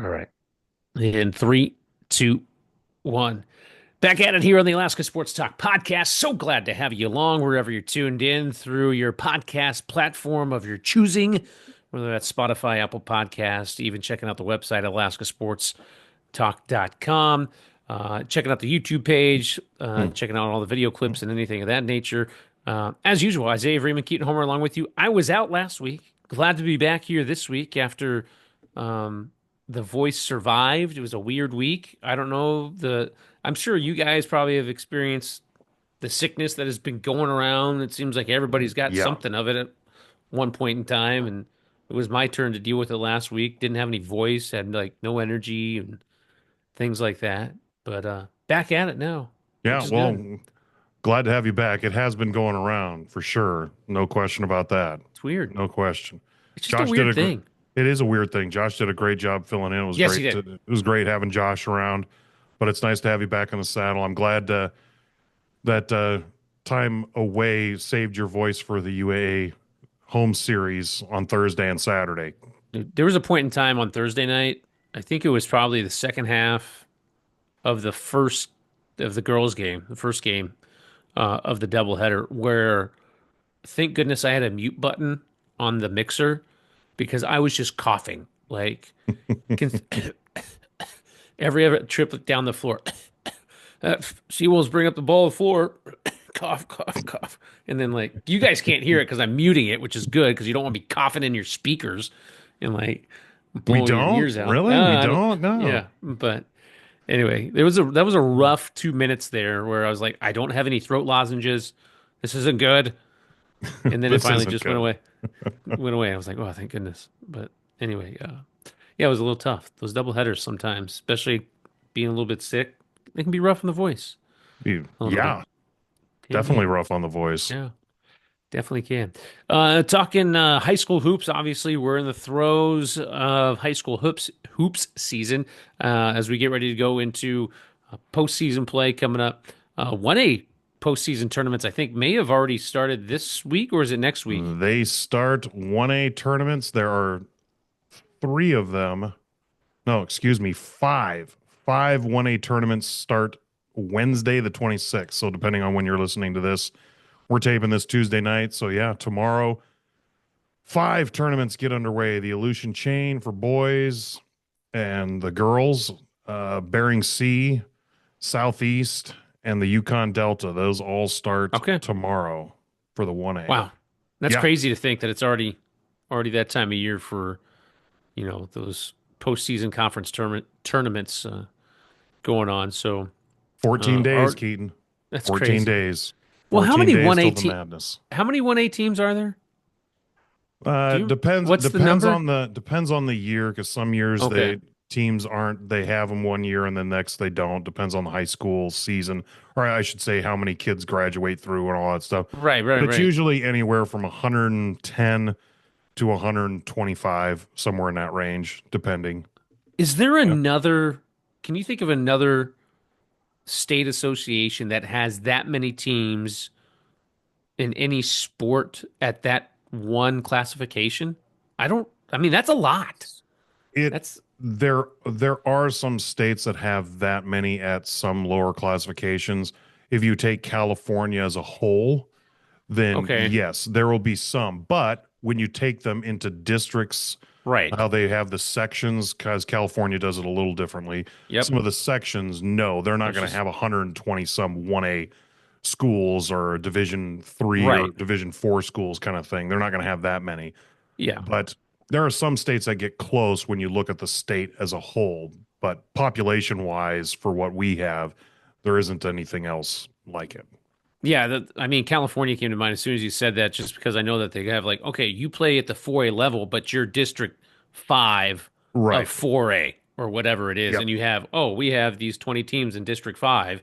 All right. In three, two, one. Back at it here on the Alaska Sports Talk podcast. So glad to have you along wherever you're tuned in through your podcast platform of your choosing, whether that's Spotify, Apple Podcast, even checking out the website, alaskasportstalk.com, checking out the YouTube page, Hmm. checking out all the video clips and anything of that nature. As usual, Isaiah Vreeman, Keaton Homer along with you. I was out last week. Glad to be back here this week after um, the voice survived. It was a weird week. I don't know I'm sure you guys probably have experienced the sickness that has been going around. It seems like everybody's got Yeah. something of it at one point in time, and it was my turn to deal with it last week. Didn't have any voice, had like no energy and things like that. But back at it now, which Yeah. is Well, good. glad to have you back. It has been going around for sure. No question about that. It's weird. No question. It's just a Josh did weird a. thing. It is a weird thing. Josh did a great job filling in. Yes, he did. It was great having Josh around, but it's nice to have you back in the saddle. I'm glad that time away saved your voice for the UAA home series on Thursday and Saturday. There was a point in time on Thursday night. I think it was probably the second half of the girls' game, the first game of the doubleheader, where thank goodness I had a mute button on the mixer because I was just coughing like can, every triplet down the floor. Seawolves bring up the ball of the floor. Cough, cough, cough. And then, like, you guys can't hear it because I'm muting it, which is good because you don't want to be coughing in your speakers and, like, We blowing your don't ears out. really. We I don't, don't. No. yeah. But anyway, that was a rough 2 minutes there where I was like, I don't have any throat lozenges. This isn't good. And then it This finally isn't just went good. away. Went away. I was like, oh, thank goodness. But anyway, yeah, it was a little tough. Those double headers sometimes, especially being a little bit sick, they can be rough on the voice a little bit. Yeah. Can Definitely be. rough on the voice. Yeah, definitely can. Talking high school hoops, obviously, we're in the throes of high school hoops season as we get ready to go into postseason play coming up. 1A postseason tournaments, I think, may have already started this week, or is it next week? They start 1A tournaments. There are three of them. No, excuse me, five. Five 1A tournaments start Wednesday, the 26th. So, depending on when you're listening to this, we're taping this Tuesday night. So, yeah, tomorrow, five tournaments get underway. The Aleutian Chain for boys and the girls, Bering Sea, Southeast, and the Yukon Delta. Those all start Okay. tomorrow for the 1A. Wow. That's Yeah. crazy to think that it's already that time of year for, those postseason conference tournaments going on. So, 14 days, our, Keaton. that's 14 crazy. days. Well, 14 days till the madness. how many 1A teams are there? Do you Depends what's the number? depends on the year because some years Okay. they have them one year and the next they don't. Depends on the high school season, or I should say how many kids graduate through and all that stuff. Right, But right, it's right. usually anywhere from 110 to 125, somewhere in that range, depending. Is there Yeah. can you think of another state association that has that many teams in any sport at that one classification? I mean, that's a lot. It That's there are some states that have that many at some lower classifications. If you take California as a whole, then okay. yes, there will be some. But when you take them into districts, Right. how they have the sections, because California does it a little differently. Yep. Some of the sections, no, they're not There's going to just have 120 some 1A schools or Division 3 or right. Division 4 schools kind of thing. They're not going to have that many. Yeah. But there are some states that get close when you look at the state as a whole. But population wise, for what we have, there isn't anything else like it. Yeah, I mean, California came to mind as soon as you said that, just because I know that they have like, okay, you play at the 4A level, but you're District 5 of Right. 4A or whatever it is. Yep. And we have these 20 teams in District 5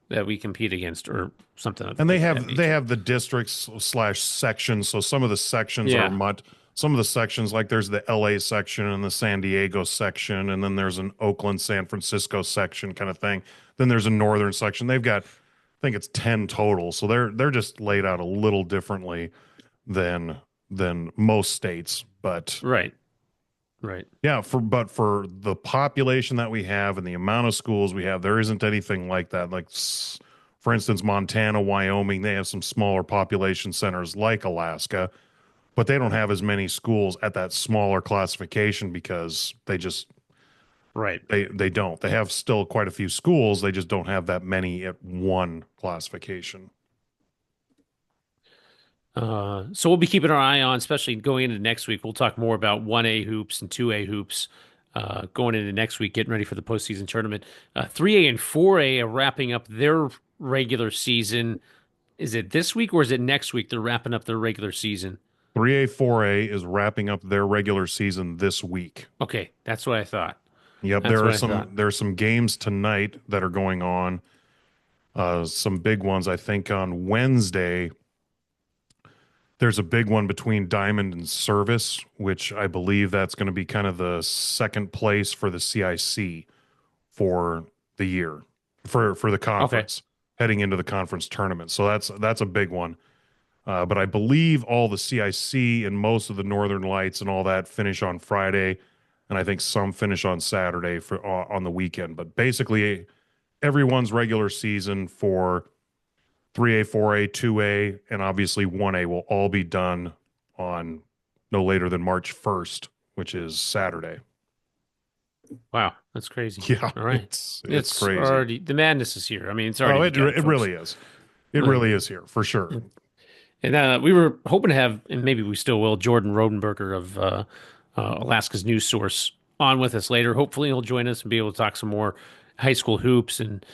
that we compete against or something of And that they nature. have the districts slash sections. So some of the sections are Yeah. much. Some of the sections, like there's the LA section and the San Diego section, and then there's an Oakland, San Francisco section kind of thing. Then there's a northern section. They've got, I think it's 10 total. So they're just laid out a little differently than most states. But Right. Right. Yeah, for the population that we have and the amount of schools we have, there isn't anything like that. Like for instance, Montana, Wyoming, they have some smaller population centers like Alaska, but they don't have as many schools at that smaller classification because Right. they don't. They have still quite a few schools, they just don't have that many at one classification. So we'll be keeping our eye on, especially going into next week. We'll talk more about 1A hoops and 2A hoops going into next week, getting ready for the postseason tournament. 3A and 4A are wrapping up their regular season. Is it this week or is it next week they're wrapping up their regular season? 3A, 4A is wrapping up their regular season this week. Okay, that's what I thought. Yep, That's what I thought. there are some games tonight that are going on. Some big ones, I think, on Wednesday. There's a big one between Diamond and Service, which I believe that's going to be kind of the second place for the CIC for the year, for the Okay. conference heading into the conference tournament. So that's a big one. But I believe all the CIC and most of the Northern Lights and all that finish on Friday, and I think some finish on Saturday for on the weekend. But basically, everyone's regular season for 3A, 4A, 2A, and obviously 1A will all be done on no later than March 1st, which is Saturday. Wow, that's crazy. Yeah, All right. it's It's crazy. already, the madness is here. I mean, it's already Oh, begun, it folks. really is. It Like, really is here for sure. and we were hoping to have, and maybe we still will, Jordan Rodenberger of Alaska's News Source on with us later. Hopefully, he'll join us and be able to talk some more high school hoops. And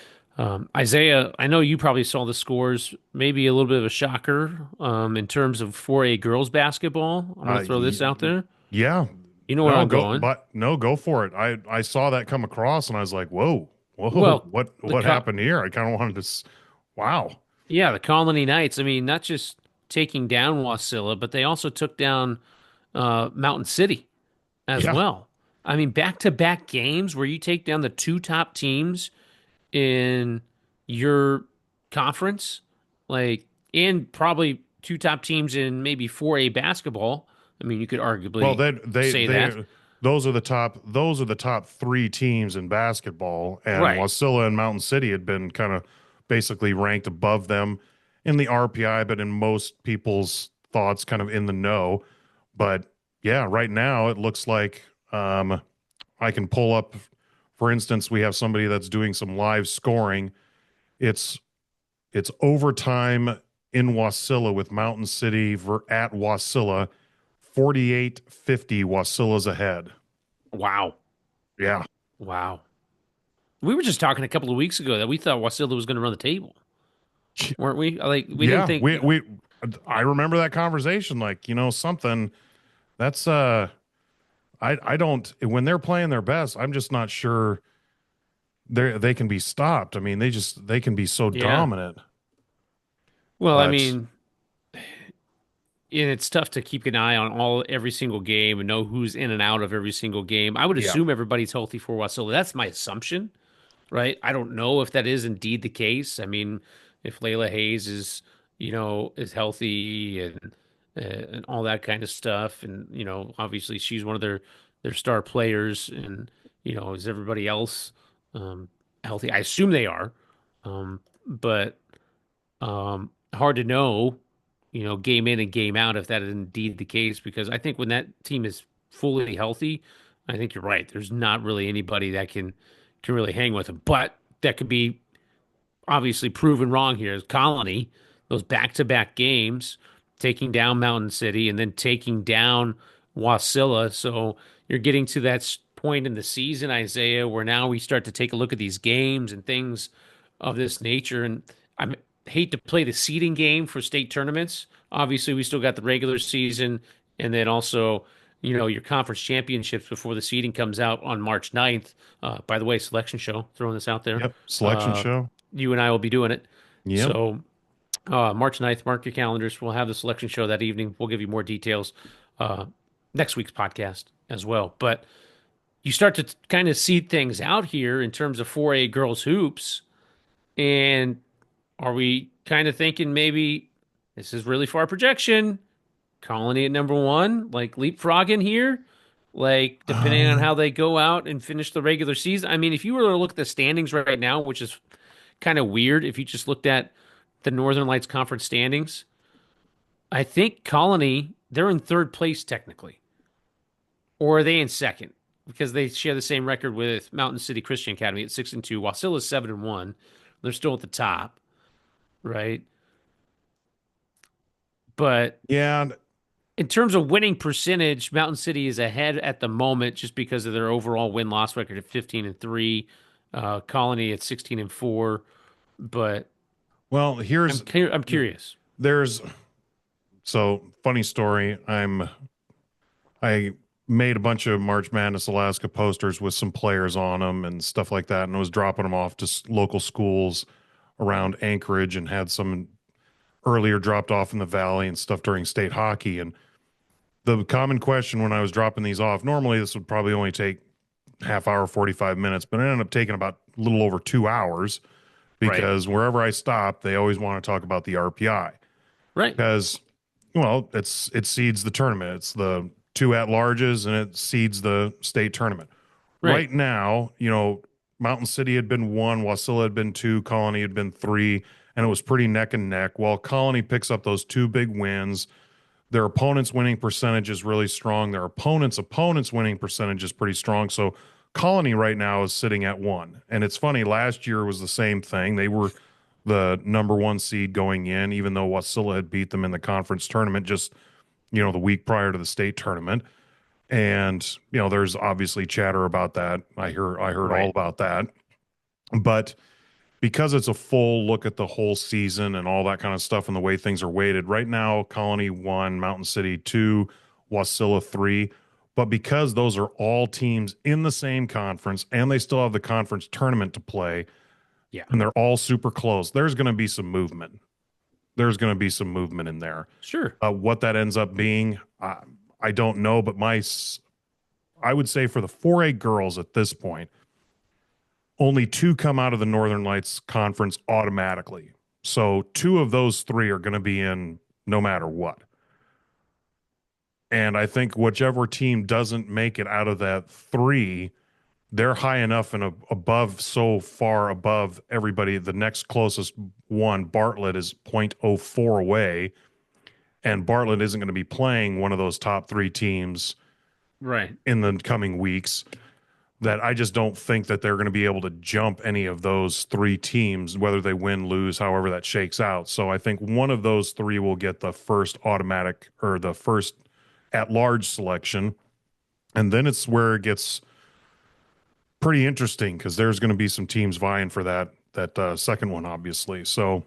Isaiah, I know you probably saw the scores, maybe a little bit of a shocker in terms of 4A girls basketball. I'm going to throw this out there. Yeah, You know where no, I'm going. go for it. I saw that come across and I was like, whoa, Well, the what happened here? I kind of wanted to, wow. yeah, the Colony Knights. I mean, not just taking down Wasilla, but they also took down Mountain City as Yeah. well. I mean, back-to-back games where you take down the two top teams in your conference, like, and probably two top teams in maybe 4A basketball. I mean, you could Well, arguably say that. those are the top three teams in basketball, and Right. Wasilla and Mountain City had been kind of basically ranked above them in the RPI, but in most people's thoughts, kind of in the know. But yeah, right now it looks like I can pull up, for instance, we have somebody that's doing some live scoring. It's it's overtime in Wasilla with Mountain City at Wasilla. 48-50 Wasilla's ahead. Wow. Yeah. Wow. We were just talking a couple of weeks ago that we thought Wasilla was going to run the table, weren't we? Like, we didn't Yeah. think, I remember that conversation. Like, something that's, I don't, when they're playing their best, I'm just not sure they can be stopped. I mean, they can be so yeah. dominant, Well, I but mean, and it's tough to keep an eye on every single game and know who's in and out of every single game. I would yeah. assume everybody's healthy for Wasilla. That's my assumption, right? I don't know if that is indeed the case. I mean, if Layla Hayes is, is healthy and all that kind of stuff, and obviously she's one of their star players, and is everybody else healthy? I assume they are, but hard to know, game in and game out if that is indeed the case, because I think when that team is fully healthy, I think you're right. There's not really anybody that can really hang with them. But that could be obviously proven wrong here. Colony, those back-to-back games, taking down Mountain City and then taking down Wasilla. So you're getting to that point in the season, Isaiah, where now we start to take a look at these games and things of this nature. And I hate to play the seeding game for state tournaments. Obviously, we still got the regular season and then also, your conference championships before the seeding comes out on March 9th. By the way, selection show, throwing this out there. Yep. Selection Uh, show. you and I will be doing it. Yep. So, March 9th, mark your calendars. We'll have the selection show that evening. We'll give you more details next week's podcast as well. But you start to kind of see things out here in terms of 4A girls hoops. And are we kind of thinking maybe this is really far projection? Colony at number one, like leapfrogging here? Like, depending on Um, how they go out and finish the regular season. I mean, if you were to look at the standings right now, which is kind of weird, if you just looked at the Northern Lights Conference standings, I think Colony, they're in third place technically. Or are they in second? Because they share the same record with Mountain City Christian Academy at 6-2. Wasilla's 7-1. They're still at the top, right? But yeah, in terms of winning percentage, Mountain City is ahead at the moment just because of their overall win-loss record at 15-3. Colony at 16-4. But well, I'm curious. there's so funny story. I made a bunch of March Madness Alaska posters with some players on them and stuff like that, and I was dropping them off to local schools around Anchorage, and had some earlier dropped off in the valley and stuff during state hockey. And the common question when I was dropping these off, normally this would probably only take half hour, 45 minutes, but it ended up taking about a little over 2 hours Right. because wherever I stop, they always want to talk about the RPI Right. because, well, it seeds the tournament. It's the two at larges and it seeds the state tournament. Right. Right now, Mountain City had been one, Wasilla had been two, Colony had been three, and it was pretty neck and neck. While Colony picks up those two big wins, their opponents' winning percentage is really strong. Their opponents' winning percentage is pretty strong. So Colony right now is sitting at one. And it's funny, last year was the same thing. They were the number one seed going in, even though Wasilla had beat them in the conference tournament just, the week prior to the state tournament. And, there's obviously chatter about that. I heard all Right. about that. But because it's a full look at the whole season and all that kind of stuff and the way things are weighted, right now, Colony one, Mountain City two, Wasilla three. But because those are all teams in the same conference and they still have the conference tournament to play Yeah. and they're all super close, there's going to be some movement. There's going to be some movement in there. Sure. What that ends up being, I don't know, but I would say for the 4A girls at this point, only two come out of the Northern Lights Conference automatically. So two of those three are going to be in no matter what. And I think whichever team doesn't make it out of that three, they're high enough and above, so far above everybody. The next closest one, Bartlett, is 0.04 away. And Bartlett isn't going to be playing one of those top three teams Right. in the coming weeks. That I just don't think that they're going to be able to jump any of those three teams, whether they win, lose, however that shakes out. So I think one of those three will get the first automatic or the first at large selection. And then it's where it gets pretty interesting because there's going to be some teams vying for that second one, obviously. So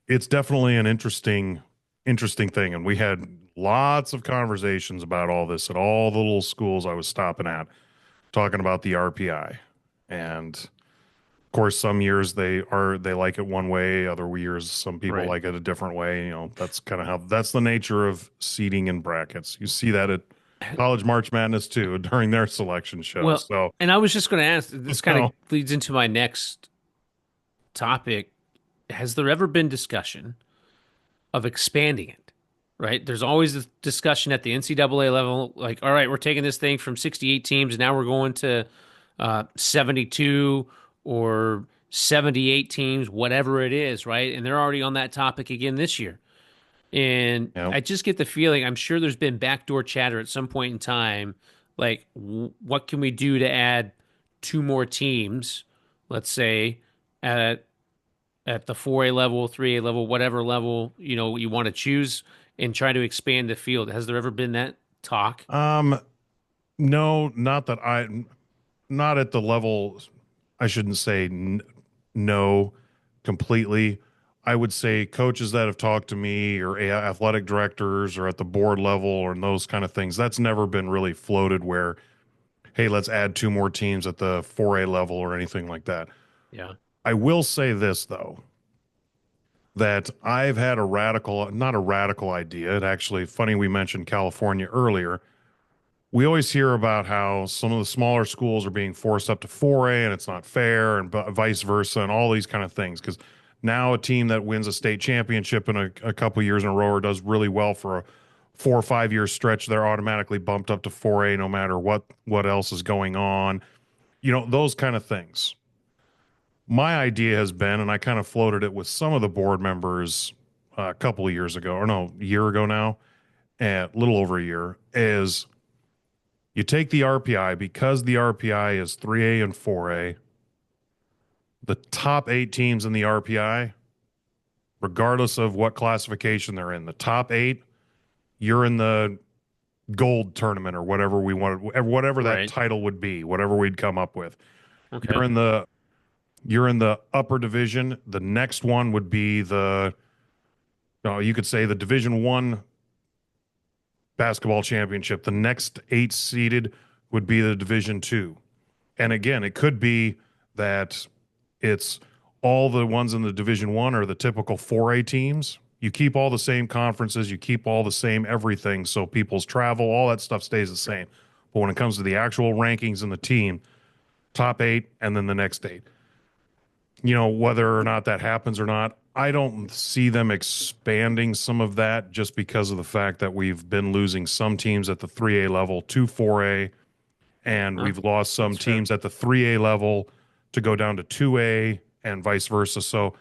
it's definitely an interesting thing. And we had lots of conversations about all this at all the little schools I was stopping at, talking about the RPI. And of course, some years they like it one way, other years some people Right. like it a different way. That's kind of that's the nature of seeding in brackets. You see that at College March Madness too during their selection shows. Well, So, and I was just going to ask, this kind of so leads into my next topic. Has there ever been discussion of expanding it? Right? There's always this discussion at the NCAA level, like, all right, we're taking this thing from 68 teams, and now we're going to 72 or 78 teams, whatever it is, right? And they're already on that topic again this year. And yeah. I just get the feeling, I'm sure there's been backdoor chatter at some point in time, like, what can we do to add two more teams, let's say, at the 4A level, 3A level, whatever level, you want to choose and try to expand the field. Has there ever been that talk? um no, not at the level. I shouldn't say no completely. I would say coaches that have talked to me or athletic directors or at the board level or in those kind of things, that's never been really floated where, hey, let's add two more teams at the 4A level or anything like that. Yeah. I will say this, though, that I've had not a radical idea. It actually, funny we mentioned California earlier. We always hear about how some of the smaller schools are being forced up to 4A and it's not fair and vice versa and all these kind of things. Because now a team that wins a state championship in a couple years in a row or does really well for 4 or 5 year stretch, they're automatically bumped up to 4A no matter what else is going on. Those kind of things. My idea has been, and I kind of floated it with some of the board members a couple of years ago, or no, a year ago now, a little over a year, is you take the RPI because the RPI is 3A and 4A, the top 8 teams in the RPI, regardless of what classification they're in, the top 8, you're in the gold tournament or whatever we wanted, whatever that Right. title would be, whatever we'd come up with. Okay. You're in the you're in the upper division. The next one would be you could say the Division 1 basketball championship. The next 8 seeded would be the Division 2. And again, it could be that it's all the ones in the Division 1 are the typical 4A teams. You keep all the same conferences, you keep all the same everything, so people's travel, all that stuff stays the same. But when it comes to the actual rankings in the team, top 8 and then the next 8. Whether or not that happens or not, I don't see them expanding some of that just because of the fact that we've been losing some teams at the 3A level to 4A, and Huh? we've lost some That's fair. teams at the 3A level to go down to 2A and vice versa. So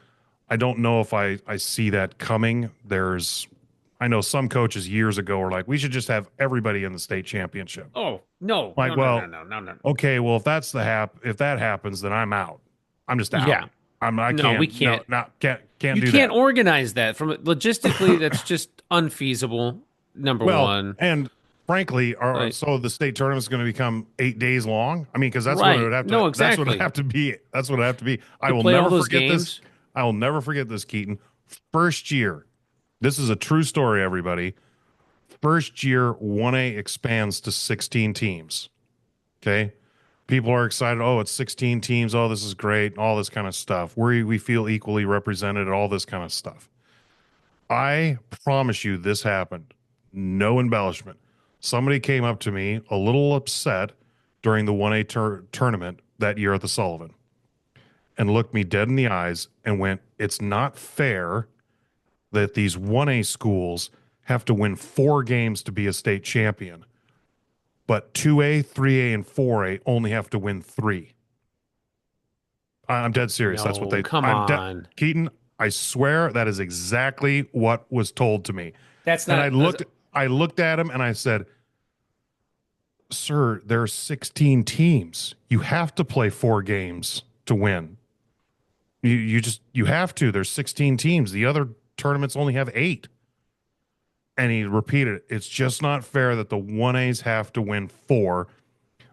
I don't know if I see that coming. I know some coaches years ago were like, we should just have everybody in the state championship. Oh, no, Like, no, no, no, well, no, no, no. okay, well, if that happens, then I'm out. I'm just out. Yeah. I No, we can't, no, can't. no, can't You do can't that. organize that from logistically. That's just unfeasible. Number Well, one. and frankly, Like, so the state tournament's going to become 8 days long. I mean, because that's what it right. would have to. No, That's what it exactly. have to be. That's what it have to be. I To will play all never those forget this. games. I will never forget this, Keaton. First year, this is a true story, everybody. First year, 1A expands to 16 teams. Okay. People are excited. Oh, it's 16 teams. Oh, this is great. All this kind of stuff. We feel equally represented, all this kind of stuff. I promise you this happened. No embellishment. Somebody came up to me a little upset during the 1A tournament that year at the Sullivan and looked me dead in the eyes and went, it's not fair that these 1A schools have to win 4 games to be a state champion, but 2A, 3A, and 4A only have to win 3. I'm dead serious. That's what No, come on. Keaton, I swear that is exactly what was told to me. That's And not. I looked at him and I said, "Sir, there are 16 teams. You have to play 4 games to win. You have to. There's 16 teams. The other tournaments only have 8." And he repeated, "It's just not fair that the 1As have to win 4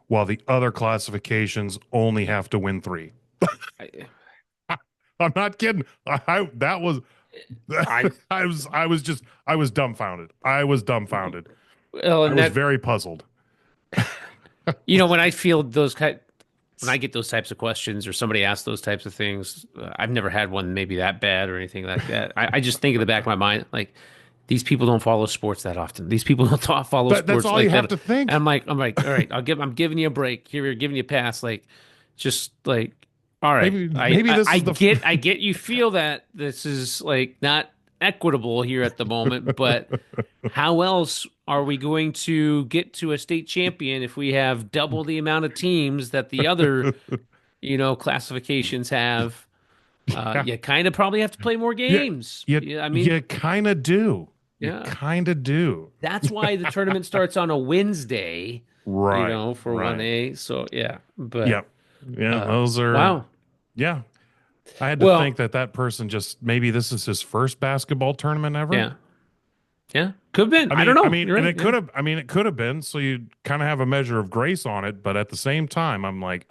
while the other classifications only have to win 3." I, I'm not kidding. That was I I was dumbfounded. I was dumbfounded. well, I and was that very puzzled. when I feel when I get those types of questions or somebody asks those types of things, I've never had one maybe that bad or anything like that. I just think in the back of my mind, like these people don't follow sports that often. These people don't follow That's sports all you like have that. to think. I'm like, all right, I'm giving you a break here. We're giving you a pass. Like, just like, all right, Maybe this is the I get you feel that this is like not equitable here at the moment, but how else are we going to get to a state champion if we have double the amount of teams that the other, classifications have? yeah. You kind of probably have to play more Yeah, games. you Yeah, I mean, you kind of do. You yeah. kind of do. That's why the tournament starts on a Wednesday, Right, for right. 1A. So, yeah. But, Yep. Yeah, those are wow. yeah. I had to think Well, that person just maybe this is his first basketball tournament ever. yeah. Yeah. Could have been. I don't know. You're And right. it Yeah. could have. I mean, it could have been. So you kind of have a measure of grace on it, but at the same time, I'm like,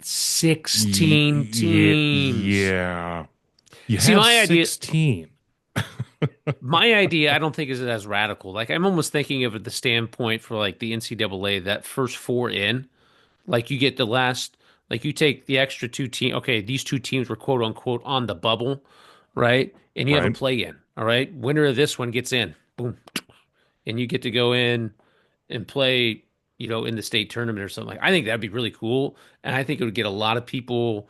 16 yeah, teams. yeah. You See, have 16. my idea, I don't think is as radical. Like, I'm almost thinking of it the standpoint for like the NCAA, that first 4 in. Like you get the last, like you take the extra 2 team. Okay, these 2 teams were quote unquote on the bubble, right? And you have a Right. play in. All right, winner of this one gets in. Boom, and you get to go in and play, in the state tournament or something. Like I think that'd be really cool, and I think it would get a lot of people,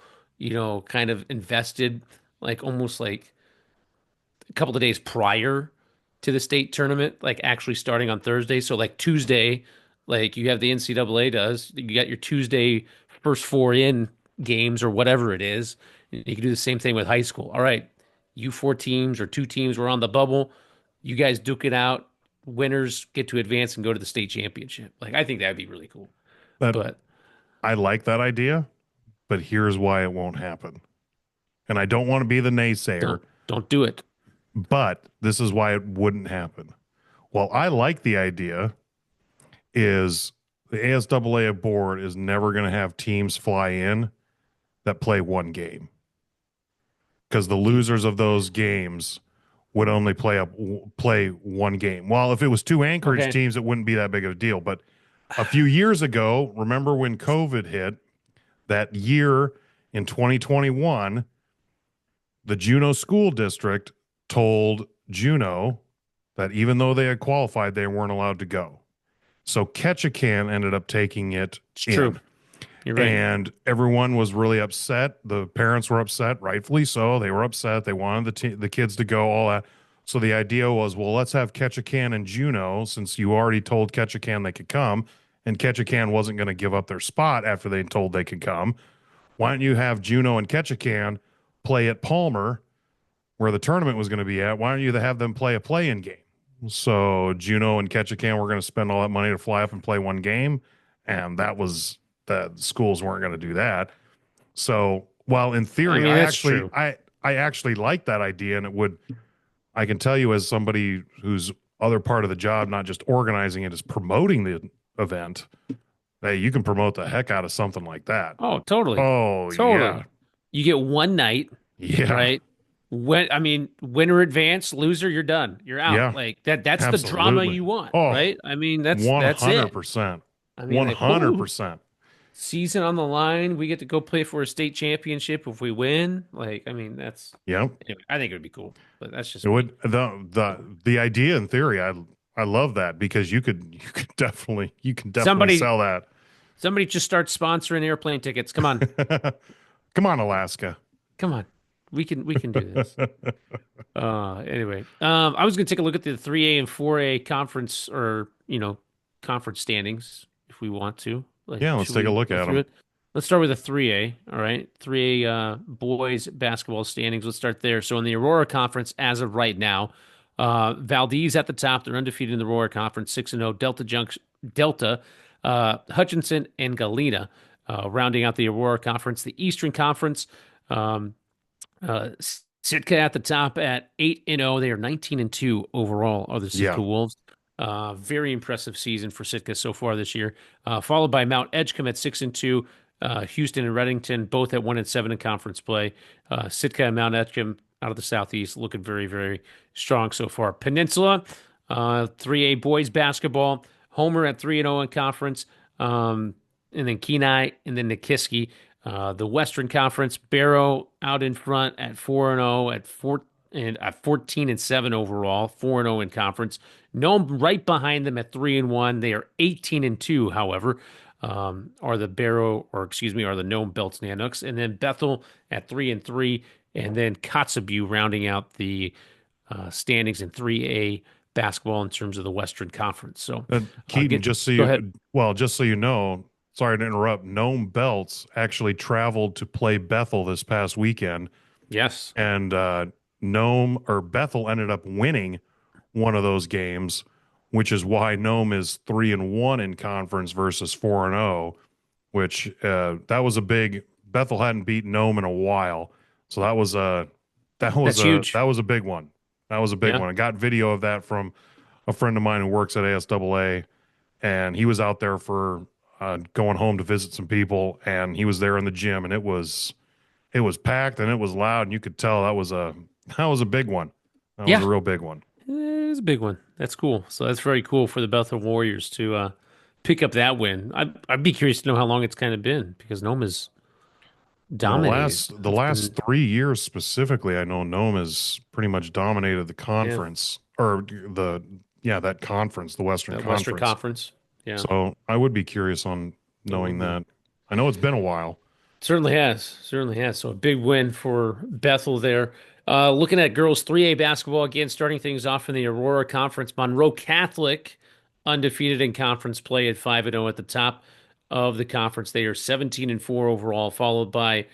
kind of invested, like almost like a couple of days prior. to the state tournament, like actually starting on Thursday. So like Tuesday, like you have the NCAA does, you got your Tuesday first four in games or whatever it is. You can do the same thing with high school. All right, you four teams or two teams were on the bubble. You guys duke it out. Winners get to advance and go to the state championship. Like I think that'd be really cool. That But I like that idea, but here's why it won't happen. And I don't want to be the naysayer, don't do it. but this is why it wouldn't happen. Well, I like the idea is the ASAA board is never going to have teams fly in that play one game because the losers of those games would only play one game. Well, if it was two Anchorage Okay. teams, it wouldn't be that big of a deal. But a few years ago, remember when COVID hit that year in 2021, the Juneau School District told Juneau that even though they had qualified, they weren't allowed to go. So Ketchikan ended up taking it It's true. in. You're right. And everyone was really upset. The parents were upset, rightfully so. They were upset. They wanted the kids to go, all that. So the idea was, well, let's have Ketchikan and Juneau, since you already told Ketchikan they could come, and Ketchikan wasn't going to give up their spot after they told they could come. Why don't you have Juneau and Ketchikan play at Palmer, where the tournament was going to be at? Why don't you have them play a play-in game? So Juneau and Ketchikan were going to spend all that money to fly up and play one game, and that was the schools weren't going to do that. So, while in I theory, mean, that's true. I actually like that idea, and it would. I can tell you as somebody whose other part of the job, not just organizing it, is promoting the event. Hey, you can promote the heck out of something like that. Oh, totally. Oh yeah, Totally. You get one night, yeah, right? I mean, winner advance, loser, you're done. You're out. yeah, Like that's the drama absolutely. you want, Oh, right? I mean, that's it. 100%, I mean, one like, hundred whoo, percent. season on the line. We get to go play for a state championship if we win. Like, I mean, that's Yep. anyway, I think it would be cool, but that's It just me. would the idea in theory. I love that because you can definitely Somebody sell that. somebody just start sponsoring airplane tickets. Come on. Come on, Alaska. Come on. We can do this. Anyway, I was going to take a look at the 3A and 4A conference or, conference standings if we want to. Like, Yeah, let's should take a we look go at through them. it? Let's start with the 3A. All right. 3A boys basketball standings. Let's start there. So in the Aurora Conference, as of right now, Valdez at the top. They're undefeated in the Aurora Conference, 6-0. Delta, Hutchinson, and Galena rounding out the Aurora Conference. The Eastern Conference. Um, uh, Sitka at the top at 8-0. They are 19-2 overall, are the Yeah, Sitka Wolves. Very impressive season for Sitka so far this year. Followed by Mount Edgecombe at 6-2. Houston and Reddington both at 1-7 in conference play. Sitka and Mount Edgecombe out of the southeast looking very, very strong so far. Peninsula, 3A boys basketball. Homer at 3-0 in conference. And then Kenai and then Nikiski. The Western Conference, Barrow out in front at 4-0 at 14-7 overall, 4-0 in conference. Nome right behind them at 3-1. They are 18-2, however, are the Barrow or excuse me, are the Nome Belts Nanooks, and then Bethel at 3-3, and then Kotzebue rounding out the standings in 3A basketball in terms of the Western Conference. So, Keaton. go ahead. Just so you know, sorry to interrupt. Nome Belts actually traveled to play Bethel this past weekend, Yes. and Nome or Bethel ended up winning one of those games, which is why Nome is 3-1 in conference versus 4-0. Which that was a big. Bethel hadn't beaten Nome in a while, so That's huge. that was a big one. That was a big Yeah. one. I got video of that from a friend of mine who works at ASAA, and he was out there for going home to visit some people, and he was there in the gym, and it was packed and it was loud, and you could tell that was a big one. That was Yeah. a real big one. It's a big one. That's cool. So that's very cool for the Bethel Warriors to pick up that win. I'd be curious to know how long it's kind of been because Nome has Well, the dominated. It's last been 3 years specifically, I know Nome has pretty much dominated the yeah, conference or that conference, the Western that Western Conference. Conference. Yeah, So I would be curious on it knowing would be. that. I know it's been a while. Certainly has. Certainly has. So a big win for Bethel there. Looking at girls 3A basketball again, starting things off in the Aurora Conference. Monroe Catholic undefeated in conference play at 5-0 at the top of the conference. They are 17-4 overall, followed by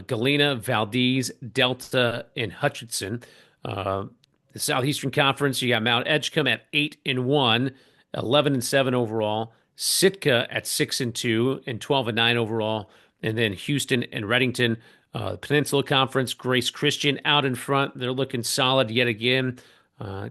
Galena, Valdez, Delta, and Hutchinson. Uh, the Southeastern Conference, you got Mount Edgecombe at 8-1, 11-7 overall. Sitka at 6-2 and 12-9 overall, and then Houston and Reddington. Peninsula Conference, Grace Christian out in front. They're looking solid yet again.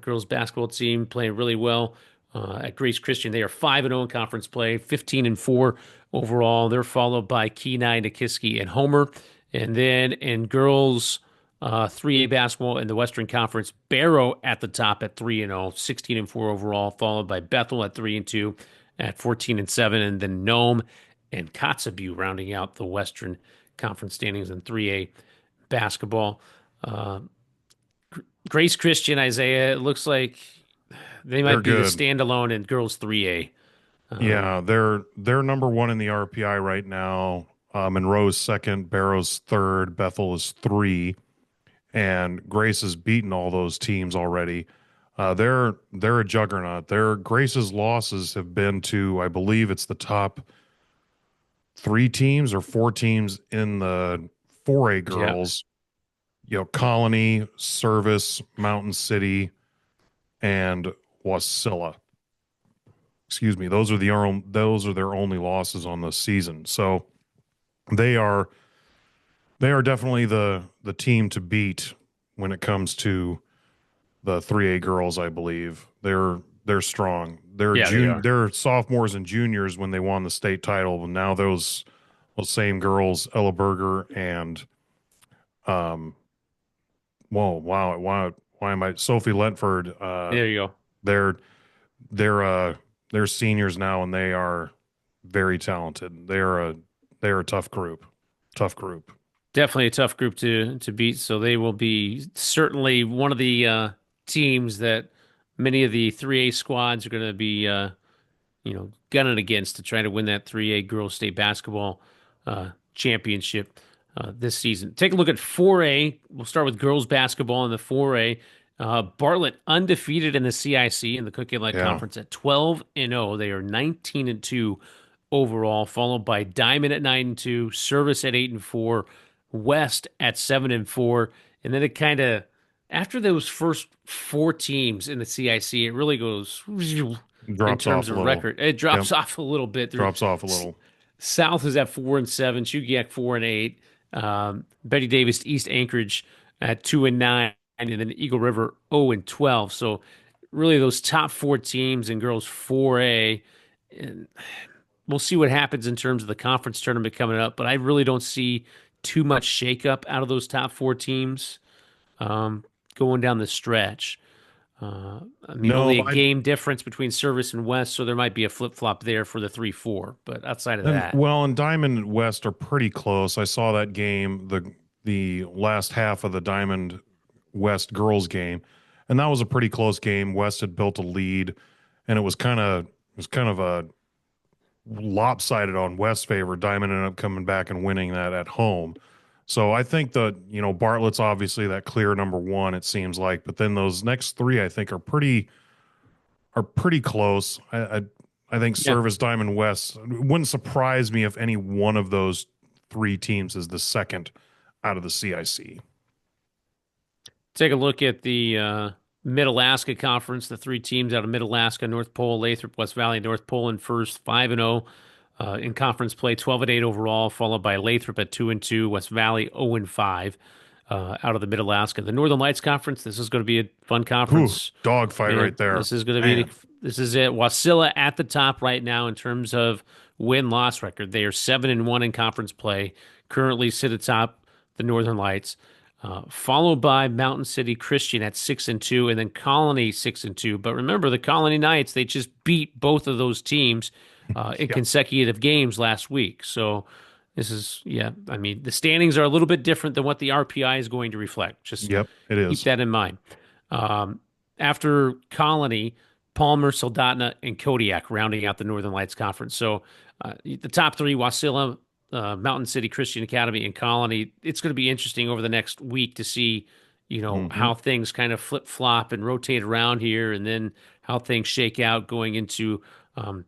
Girls basketball team playing really well at Grace Christian. They are 5-0 in conference play, 15-4 overall. They're followed by Kenai, Nikiski, and Homer. And then in girls 3A basketball in the Western Conference, Barrow at the top at 3-0, 16-4 overall, followed by Bethel at 3-2 at 14-7, and then Nome and Kotzebue rounding out the Western Conference standings in 3A basketball. Uh, Grace Christian, Isaiah, it looks like they They're might be the good. standalone in girls 3A. Yeah, they're number one in the RPI right now. Monroe's second, Barrow's third, Bethel is three, and Grace has beaten all those teams already. They're a juggernaut. Their Grace's losses have been to, I believe it's the top three teams or four teams in the 4A Yeah. girls. Colony, Service, Mountain City, and Wasilla. Excuse me. Those are their only losses on the season. So they are they are definitely the team to beat when it comes to the 3A girls, I believe. They're strong. Yeah, they are. They're sophomores and juniors when they won the state title, but now those same girls, Ella Berger and um whoa, wow, why am I Sophie Lentford, There you go. they're they're they're seniors now and they are very talented. They're a tough group. Tough group. Definitely a tough group to beat. So they will be certainly one of the teams that many of the 3A squads are going to be gunning against to try to win that 3A girls state basketball championship this season. Take a look at 4A. We'll start with girls basketball in the 4A. Bartlett undefeated in the CIC in the Cook Inlet Yeah. Conference at 12-0. They are 19-2 overall, followed by Diamond at 9-2, Service at 8-4, West at 7-4, and then it kind of after those first four teams in the CIC, it really goes in Drops terms off a of little. record. It Yep. drops off a little bit. Drops off a little. South is at 4-7, Chugiak 4-8, Betty Davis East Anchorage at 2-9, and then Eagle River 0-12. So really those top four teams in girls 4A, and we'll see what happens in terms of the conference tournament coming up. But I really don't see too much shakeup out of those top four teams um, going down the stretch. I mean, No, only a I game difference between Service and West, so there might be a flip flop there for the 3-4. But outside of and that, well, and Diamond and West are pretty close. I saw that game, the last half of the Diamond West girls game, and that was a pretty close game. West had built a lead, and it was kind of a lopsided on West's favor. Diamond ended up coming back and winning that at home. So I think that, Bartlett's obviously that clear number one, it seems like, but then those next three I think are pretty close. I think yeah. Service, Diamond West, it wouldn't surprise me if any one of those three teams is the second out of the CIC. Take a look at the Mid-Alaska Conference, the three teams out of Mid-Alaska, North Pole, Lathrop, West Valley, North Pole in first, 5-0 in conference play, 12-8 overall, followed by Lathrop at 2-2, West Valley 0-5 out of the Mid-Alaska. The Northern Lights Conference, this is going to be a fun Whew, conference. dogfight Man, right there. this is going to be Man. this is it. Wasilla at the top right now in terms of win-loss record. They are 7-1 in conference play, currently sit atop the Northern Lights. Followed by Mountain City Christian at 6-2, and then Colony 6-2. But remember, the Colony Knights, they just beat both of those teams in Yep. consecutive games last week. So this is, yeah, I mean, the standings are a little bit different than what the RPI is going to reflect. Just Yep, it keep is. that in mind. After Colony, Palmer, Soldotna, and Kodiak rounding out the Northern Lights Conference. So the top three, Wasilla, Mountain City Christian Academy, and Colony. It's going to be interesting over the next week to see, Hmm. how things kind of flip flop and rotate around here, and then how things shake out going into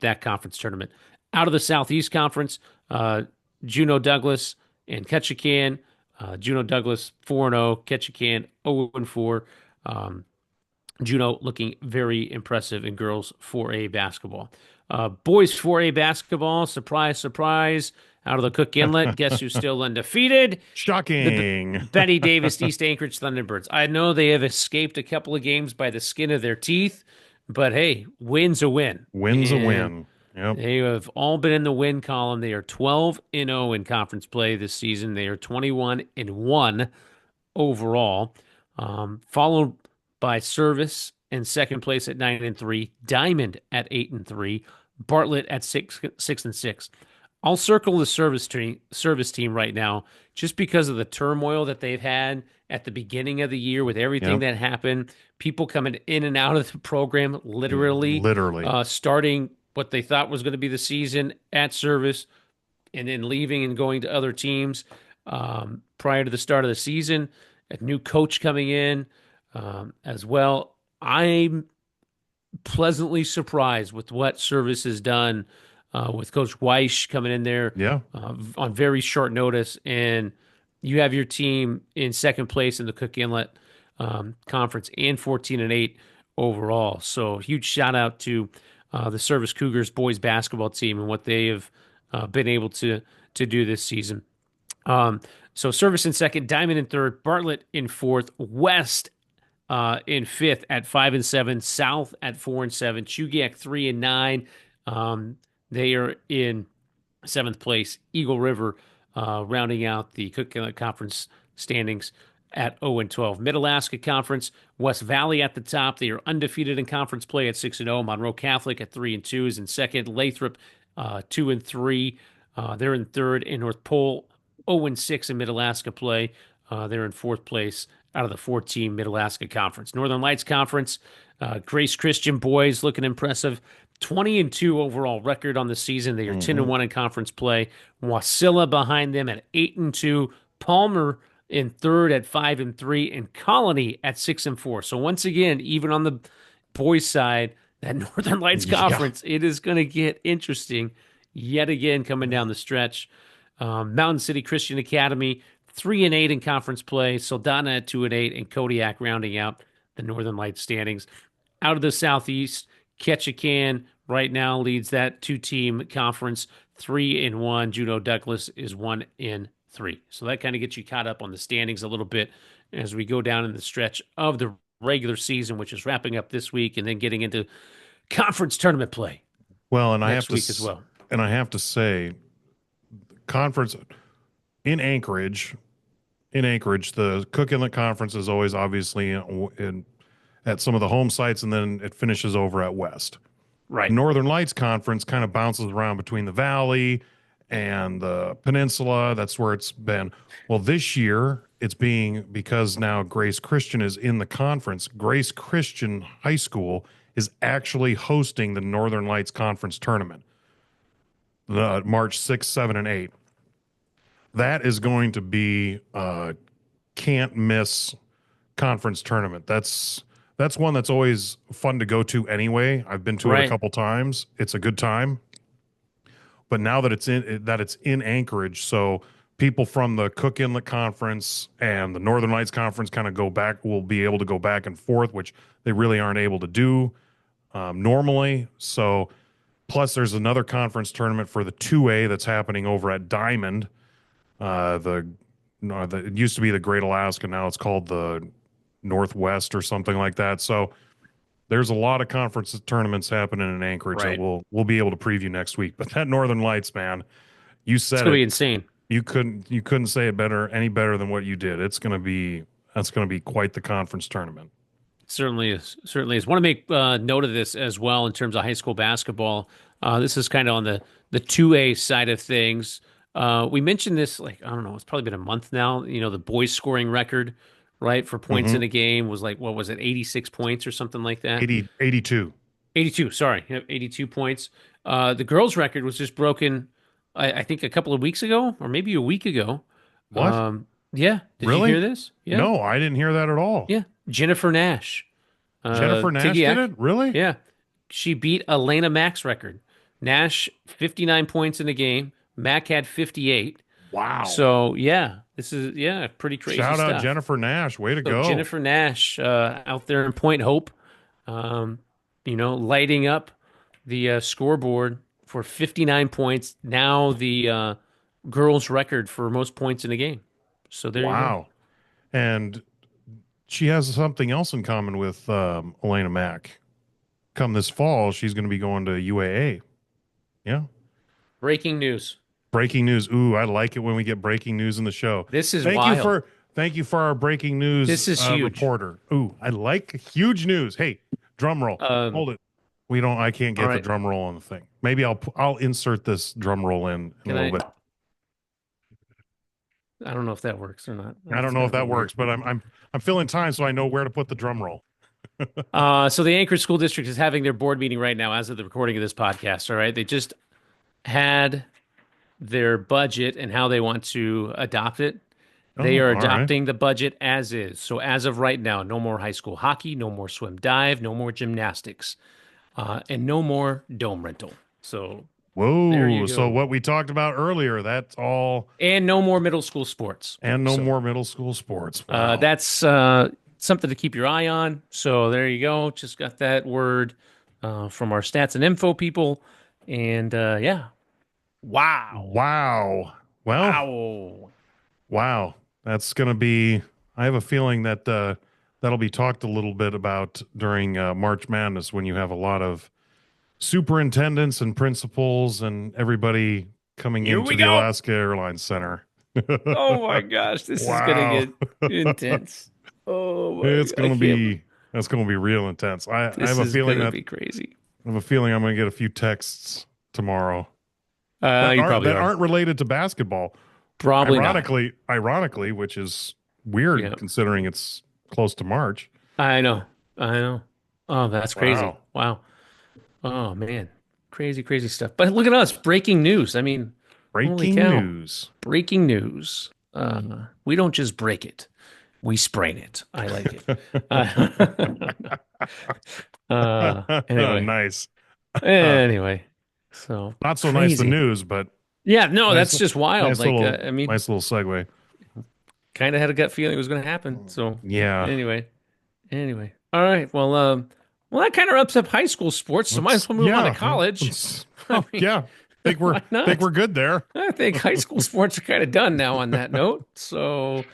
that conference tournament. Out of the Southeast Conference, uh, Juneau Douglas and Ketchikan. Juneau Douglas 4-0, Ketchikan 0-4. Juneau looking very impressive in girls 4A basketball. Boys 4A basketball, surprise, surprise. Out of the Cook Inlet, guess who's still undefeated? The Shocking. Betty Davis East Anchorage Thunderbirds. I know they have escaped a couple of games by the skin of their teeth, but hey, win's a win. Wins a And win. Yep. they have all been in the win column. They are 12-0 in conference play this season. They are 21-1 overall, followed by Service in second place at 9-3, Diamond at 8-3, Bartlett at 6-6. I'll circle the service team right now just because of the turmoil that they've had at the beginning of the year with everything Yep. that happened. People coming in and out of the program, literally Literally. starting what they thought was going to be the season at Service and then leaving and going to other teams prior to the start of the season. A new coach coming in as well. I'm pleasantly surprised with what Service has done with Coach Weish coming in there Yeah. on very short notice. And you have your team in second place in the Cook Inlet Conference and 14-8 overall. So huge shout out to the Service Cougars boys basketball team and what they have been able to do this season. So Service in second, Diamond in third, Bartlett in fourth, West in fifth at 5-7, South at 4-7, Chugiak 3-9. They are in seventh place. Eagle River rounding out the Cook Inlet Conference standings at 0-12. Mid-Alaska Conference, West Valley at the top. They are undefeated in conference play at 6-0. Monroe Catholic at 3-2 is in second. Lathrop 2-3. They're in third. In North Pole 0-6 in Mid-Alaska play. They're in fourth place out of the 14 Mid-Alaska Conference. Northern Lights Conference, Grace Christian boys looking impressive. 20-2 overall record on the season. They are Hmm. 10-1 in conference play. Wasilla behind them at 8-2. Palmer in third at 5-3, and Colony at 6-4. So once again, even on the boys' side, that Northern Lights Yeah. Conference, it is going to get interesting yet again coming down the stretch. Mountain City Christian Academy 3-8 in conference play. Soldana at 2-8, and Kodiak rounding out the Northern Lights standings. Out of the Southeast, Ketchikan right now leads that two-team conference 3-1. Juneau Douglas is 1-3. So that kind of gets you caught up on the standings a little bit as we go down in the stretch of the regular season, which is wrapping up this week, and then getting into conference tournament play Well, and next week as well. I have to say, conference in Anchorage, the Cook Inlet Conference is always obviously at some of the home sites, and then it finishes over at West. Right. Northern Lights Conference kind of bounces around between the Valley and the Peninsula. That's where it's been. Well, this year it's being, because now Grace Christian is in the conference. Grace Christian High School is actually hosting the Northern Lights Conference tournament, the March 6th, 7, and 8. That is going to be a can't miss conference tournament. That's one that's always fun to go to anyway. I've been to it a Right. couple times. It's a good time. But now that it's in Anchorage, so people from the Cook Inlet Conference and the Northern Lights Conference kind of will be able to go back and forth, which they really aren't able to do normally. So plus there's another conference tournament for the 2A that's happening over at Diamond. It used to be the Great Alaska. Now it's called the Northwest or something like that. So there's a lot of conference tournaments happening in Anchorage Right. that we'll be able to preview next week. But that Northern Lights, man, you It's said going to it. be insane. You couldn't say it any better than what you did. That's gonna be quite the conference tournament. Certainly is. Certainly is. Want to make note of this as well in terms of high school basketball. This is kind of on the 2A side of things. We mentioned this, like, I don't know, it's probably been a month now. The boys scoring record, right, for points Mm-hmm. in a game was like, what was it, 86 points or something like that? 82. 82, sorry. Yep, 82 points. The girls' record was just broken, I think, a couple of weeks ago or maybe a week ago. What? Um, Yeah. Did you hear Really? this? Yeah. No, I didn't hear that at all. Yeah. Jennifer Nash. Jennifer Nash did Tigiak. it? Really? Yeah. She beat Elena Mack's record. Nash, 59 points in the game. Mack had 58. Wow. So, yeah, this is, yeah, pretty crazy Shout out stuff. Jennifer Nash. Way to So, go. Jennifer Nash out there in Point Hope, um, lighting up the scoreboard for 59 points. Now the girls' record for most points in a game. So, there you go. Wow. And she has something else in common with Elena Mack. Come this fall, she's going to be going to UAA. Yeah. Breaking news. Breaking news. Ooh, I like it when we get breaking news in the show. This is Thank you wild. for thank you for our breaking news This is huge. reporter. Ooh, I like huge news. Hey, drum roll. Um, Hold it. We don't. I can't all get the right. drum roll on the thing. Maybe I'll insert this drum roll in a Can little I? bit. I don't know if that works or not. I don't It's know got if to be that weird. works, but I'm filling time so I know where to put the drum roll. So the Anchorage School District is having their board meeting right now as of the recording of this podcast. All right. They just had their budget and how they want to adopt it. They Oh, are all right. adopting the budget as is. So as of right now, no more high school hockey, no more swim dive, no more gymnastics, and no more dome rental. So there you Whoa. So go. what we talked about earlier, that's all, And no more middle school sports. and no So more middle school sports. Wow. that's something to keep your eye on. So there you go. Just got that word from our stats and info people. And yeah. Wow. Wow. Well, Wow. wow. That's going to be, I have a feeling that that'll be talked a little bit about during March Madness when you have a lot of superintendents and principals and everybody coming Here into we the go. Alaska Airlines Center. Oh my gosh. This is going to Wow. get intense. Oh my, It's I going to can't. be, that's going to be real intense. I have This a is feeling going to that, be crazy. I have a feeling I'm going to get a few texts tomorrow You probably that are. aren't related to basketball. Probably not. Ironically, which is weird Yeah. considering it's close to March. I know. I know. Oh, that's crazy. Wow. Wow. Oh man. Crazy, crazy stuff. But look at us, breaking news. I mean, holy Breaking cow. news. Breaking news. We don't just break it, we sprain it. I like it. Anyway, Nice. anyway. So Not so nice the crazy. news, but Yeah, no, nice that's just wild. Like, I mean, nice little segue. kind of had a gut feeling it was going to happen. So Yeah. anyway, anyway. All right. Well, that kind of wraps up high school sports. So might as Let's well move on to yeah. college. I Oh, mean, yeah. why Think not? we're good there. I think high school sports are kind of done now on that note. So,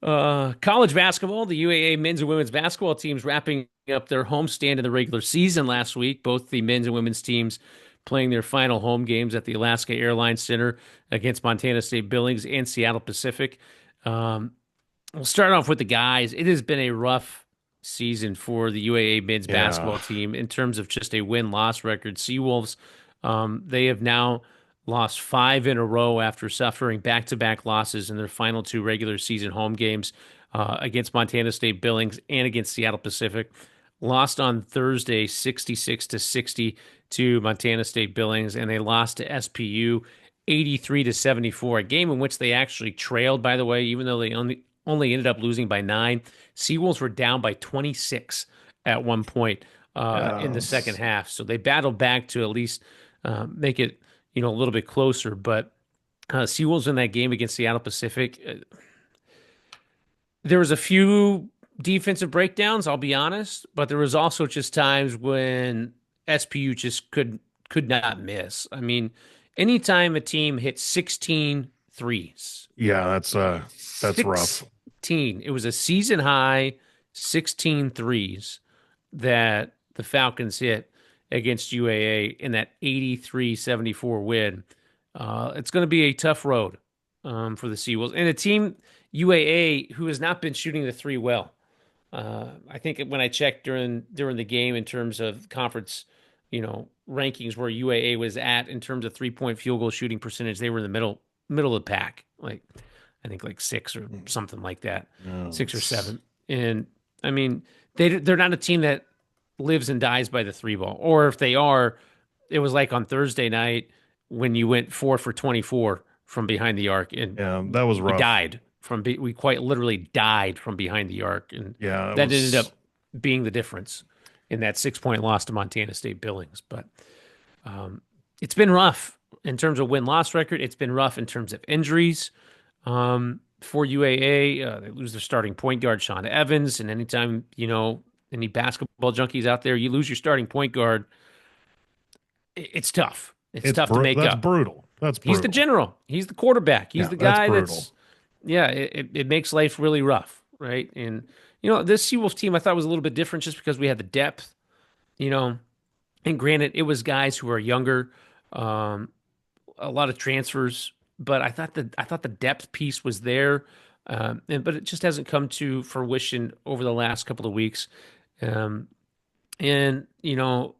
college basketball, the UAA men's and women's basketball teams wrapping up their homestand in the regular season last week. Both the men's and women's teams playing their final home games at the Alaska Airlines Center against Montana State Billings and Seattle Pacific. Um, we'll start off with the guys. It has been a rough season for the UAA men's Yeah. basketball team in terms of just a win-loss record. Seawolves, they have now lost 5 in a row after suffering back-to-back losses in their final 2 regular season home games against Montana State Billings and against Seattle Pacific. Lost on Thursday 66 to 60 to Montana State Billings, and they lost to SPU 83 to 74, a game in which they actually trailed, by the way, even though they only ended up losing by 9. Seawolves were down by 26 at one point in the second Yes. half. So they battled back to at least make it, a little bit closer. But Seawolves in that game against Seattle Pacific, there was a few defensive breakdowns, I'll be honest, but there was also just times when SPU just could not miss. I mean, anytime a team hit 16 threes, Yeah, that's rough. 16, it was a season high 16 threes that the Falcons hit against UAA in that 83-74 win. It's going to be a tough road for the Seawolves and a team UAA who has not been shooting the three well. I think when I checked during the game in terms of conference, rankings where UAA was at in terms of 3-point field goal shooting percentage, they were in the middle of the pack. Like I think like 6 or something like that, No, 6 or 7. And I mean, they're not a team that lives and dies by the three ball. Or if they are, it was like on Thursday night when you went 4 for 24 from behind the arc and yeah, that was you rough. died. we quite literally died from behind the arc, and Yeah, it that ended was. up being the difference in that 6 point loss to Montana State Billings. But it's been rough in terms of win-loss record. It's been rough in terms of injuries. For UAA, they lose their starting point guard, Sean Evans, and anytime, any basketball junkies out there, you lose your starting point guard, it's tough. It's tough to make That's up. brutal. That's He's the brutal. general. He's the quarterback. He's Yeah, the that's guy brutal. that's, yeah, it makes life really rough, right? And, this Seawolves team I thought was a little bit different just because we had the depth, you know, and granted, it was guys who are younger, um, a lot of transfers, but I thought the depth piece was there, but it just hasn't come to fruition over the last couple of weeks. Um, and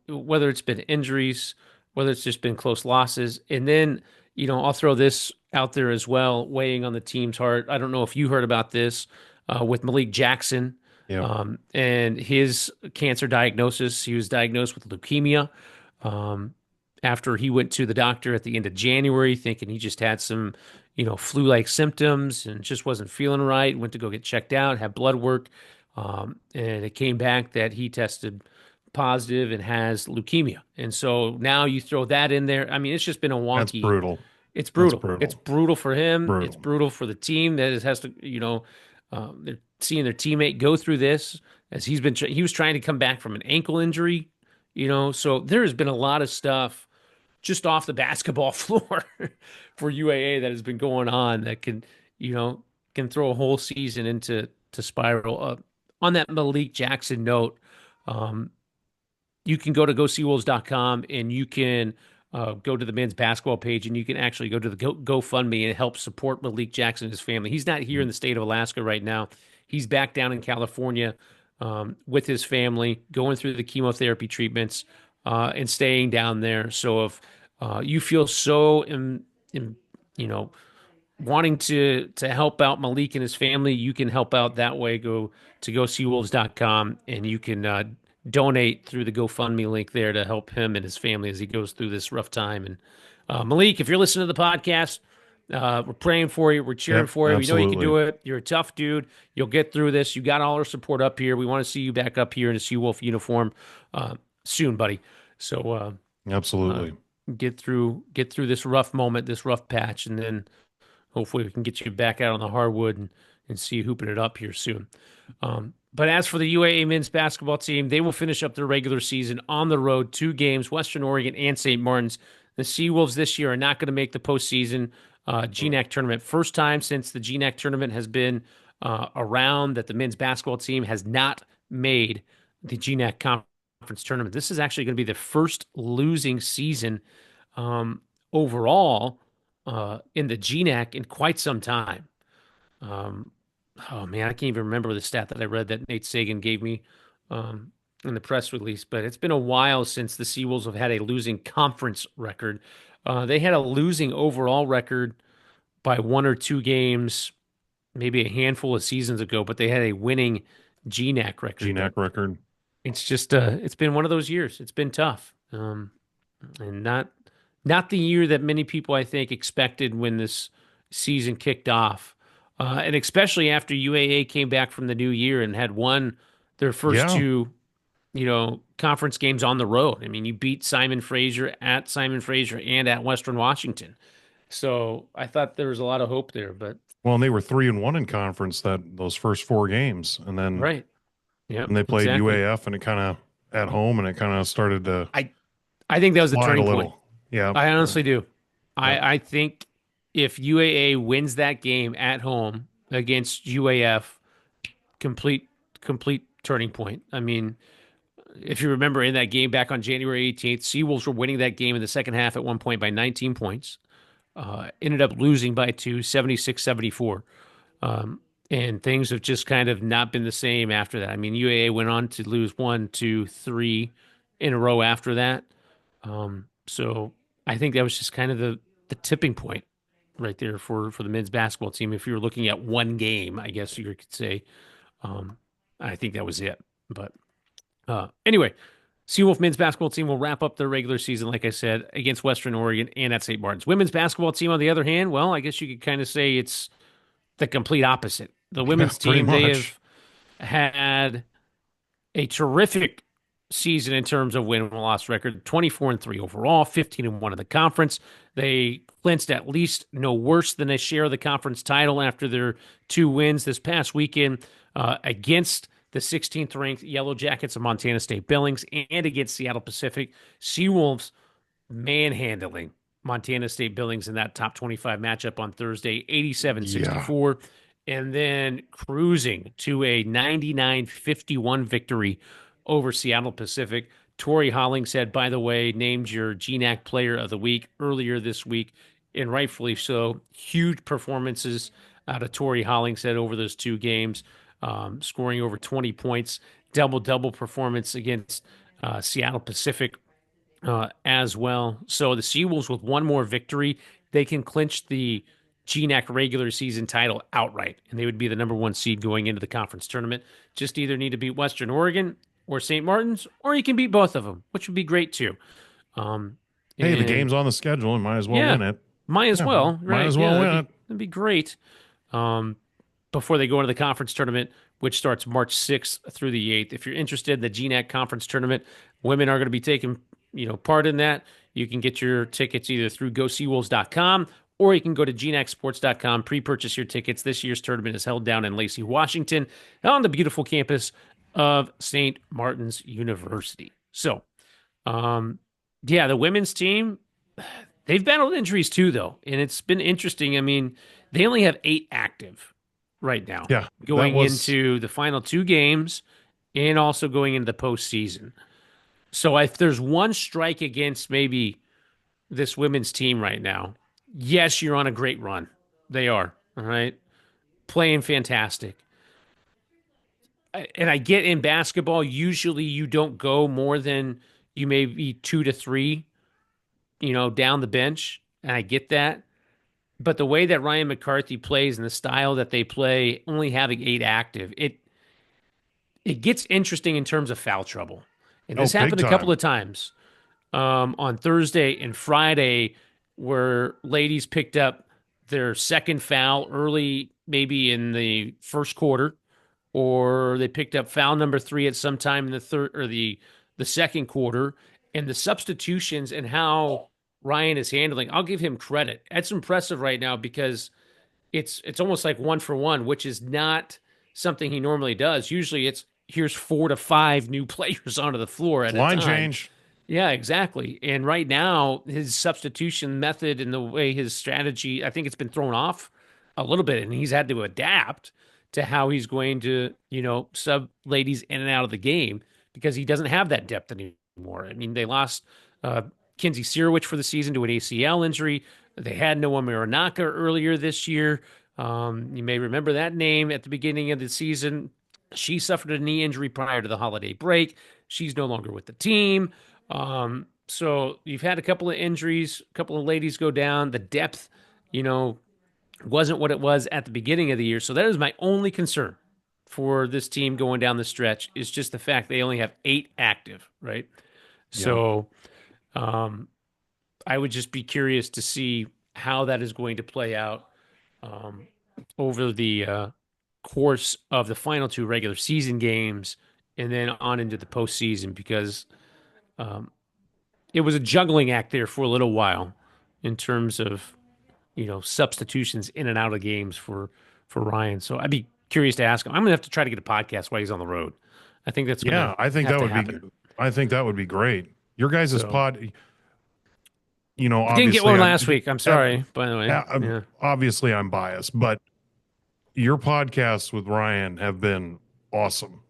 whether it's been injuries, whether it's just been close losses, and then I'll throw this out there as well, weighing on the team's heart. I don't know if you heard about this with Malik Jackson Yeah. and his cancer diagnosis. He was diagnosed with leukemia um, after he went to the doctor at the end of January, thinking he just had some flu-like symptoms and just wasn't feeling right. Went to go get checked out, had blood work, and it came back that he tested positive and has leukemia. And so now you throw that in there. I mean, it's just been a That's wonky. brutal. It's That's brutal. It's brutal. brutal for him. It's Brutal. brutal for the team that has to, they're seeing their teammate go through this as he was trying to come back from an ankle injury, So there has been a lot of stuff just off the basketball floor for UAA that has been going on that can throw a whole season into spiral. On that Malik Jackson note, um, you can go to GoSeaWolves.com and you can go to the men's basketball page and you can actually go to the GoFundMe and help support Malik Jackson and his family. He's not here in the state of Alaska right now. He's back down in California with his family, going through the chemotherapy treatments and staying down there. So if you feel so, you know, wanting to help out Malik and his family, you can help out that way. Go to GoSeaWolves.com and you can donate through the GoFundMe link there to help him and his family as he goes through this rough time. And Malik, if you're listening to the podcast, we're praying for you. We're cheering Yep. for you. We know you can Absolutely. do it. You're a tough dude. You'll get through this. You got all our support up here. We want to see you back up here in a Seawolf uniform soon, buddy. So Absolutely. get through this rough moment, this rough patch, and then hopefully we can get you back out on the hardwood and see you hooping it up here soon. But as for the UAA men's basketball team, they will finish up their regular season on the road, 2 games, Western Oregon and St. Martin's. The Seawolves this year are not going to make the postseason GNAC tournament. First time since the GNAC tournament has been around that the men's basketball team has not made the GNAC conference tournament. This is actually going to be the first losing season overall in the GNAC in quite some time. Oh man, I can't even remember the stat that I read that Nate Sagan gave me in the press release, but it's been a while since the Seawolves have had a losing conference record. They had a losing overall record by 1 or 2 games, maybe a handful of seasons ago, but they had a winning GNAC record. GNAC But record. it's just it's been one of those years. It's been tough, and not the year that many people I think expected when this season kicked off. And especially after UAA came back from the new year and had won their first Yeah. two, conference games on the road. I mean, you beat Simon Fraser at Simon Fraser and at Western Washington. So I thought there was a lot of hope there, but Well, and they were 3-1 in conference those first 4 games, and then right. Yep, and they played exactly. UAF, and it kind of at home, and it kind of started to I think that was the slide a turning point. little. Yeah. I honestly do. Yep. I think if UAA wins that game at home against UAF, complete turning point. I mean, if you remember in that game back on January 18th, Seawolves were winning that game in the second half at one point by 19 points. Ended up losing by 2, 76-74. And things have just kind of not been the same after that. I mean, UAA went on to lose 1, 2, 3 in a row after that. So I think that was just kind of the tipping point right there for the men's basketball team. If you were looking at one game, I guess you could say, I think that was it. But anyway, Seawolf men's basketball team will wrap up their regular season, like I said, against Western Oregon and at St. Martin's. Women's basketball team, on the other hand, well, I guess you could kind of say it's the complete opposite. The Yeah, women's pretty team, they much. have had a terrific season in terms of win-loss record, 24-3 overall, 15-1 in the conference. They clinched at least no worse than a share of the conference title after their 2 wins this past weekend against the 16th ranked Yellow Jackets of Montana State Billings and against Seattle Pacific. Seawolves manhandling Montana State Billings in that top 25 matchup on Thursday, Yeah. 87-64, and then cruising to a 99-51 victory over Seattle Pacific. Tori Hollingshead, by the way, named your GNAC Player of the Week earlier this week, and rightfully so. Huge performances out of Tori Hollingshead over those 2 games, scoring over 20 points, double-double performance against Seattle Pacific as well. So the Seawolves, with one more victory, they can clinch the GNAC regular season title outright, and they would be the number 1 seed going into the conference tournament. Just either need to beat Western Oregon or St. Martin's, or you can beat both of them, which would be great too. Um, Hey, the and game's on the schedule and might as well yeah, win it. might as Yeah, well, might right? as Yeah, well that'd win be it. that'd be great. Um, before they go into the conference tournament, which starts March 6th through the 8th. If you're interested in the GNAC conference tournament, women are going to be taking, part in that. You can get your tickets either through GoSeawolves.com or you can go to GNACSports.com, pre-purchase your tickets. This year's tournament is held down in Lacey, Washington, on the beautiful campus of St. Martin's University. So, um, yeah, the women's team, they've battled injuries too, though, and it's been interesting. I mean, they only have 8 active right now Yeah, that going was into the final 2 games and also going into the postseason. So if there's one strike against maybe this women's team right now, yes, you're on a great run. They are, all right, playing fantastic. And I get in basketball, usually you don't go more than you may be 2 to 3, down the bench. And I get that. But the way that Ryan McCarthy plays and the style that they play, only having 8 active, it gets interesting in terms of foul trouble. And oh this big happened a couple time. of times on Thursday and Friday, where ladies picked up their second foul early, maybe in the first quarter, or they picked up foul number 3 at some time in the third or the second quarter. And the substitutions and how Ryan is handling, I'll give him credit. That's impressive right now because it's almost like 1 for 1, which is not something he normally does. Usually it's here's 4 to 5 new players onto the floor at a Line time. change. Yeah, exactly. And right now, his substitution method and the way his strategy, I think it's been thrown off a little bit, and he's had to adapt to how he's going to, sub ladies in and out of the game because he doesn't have that depth anymore. I mean, they lost uh, Kinsey Sirowich for the season to an ACL injury. They had Noah Miranaka earlier this year. You may remember that name at the beginning of the season. She suffered a knee injury prior to the holiday break. She's no longer with the team. So you've had a couple of injuries, a couple of ladies go down. The depth, you know, wasn't what it was at the beginning of the year. So that is my only concern for this team going down the stretch is just the fact they only have 8 active, right? Yeah. So I would just be curious to see how that is going to play out um, over the course of the final 2 regular season games and then on into the postseason because it was a juggling act there for a little while in terms of substitutions in and out of games for Ryan. So I'd be curious to ask him. I'm gonna have to try to get a podcast while he's on the road. I think that's Yeah, gonna I think have that to would be happen. I think that would be great. Your guys' So pod, I didn't get obviously one I'm last week. I'm sorry, by the way. Yeah. obviously I'm biased, but your podcasts with Ryan have been awesome.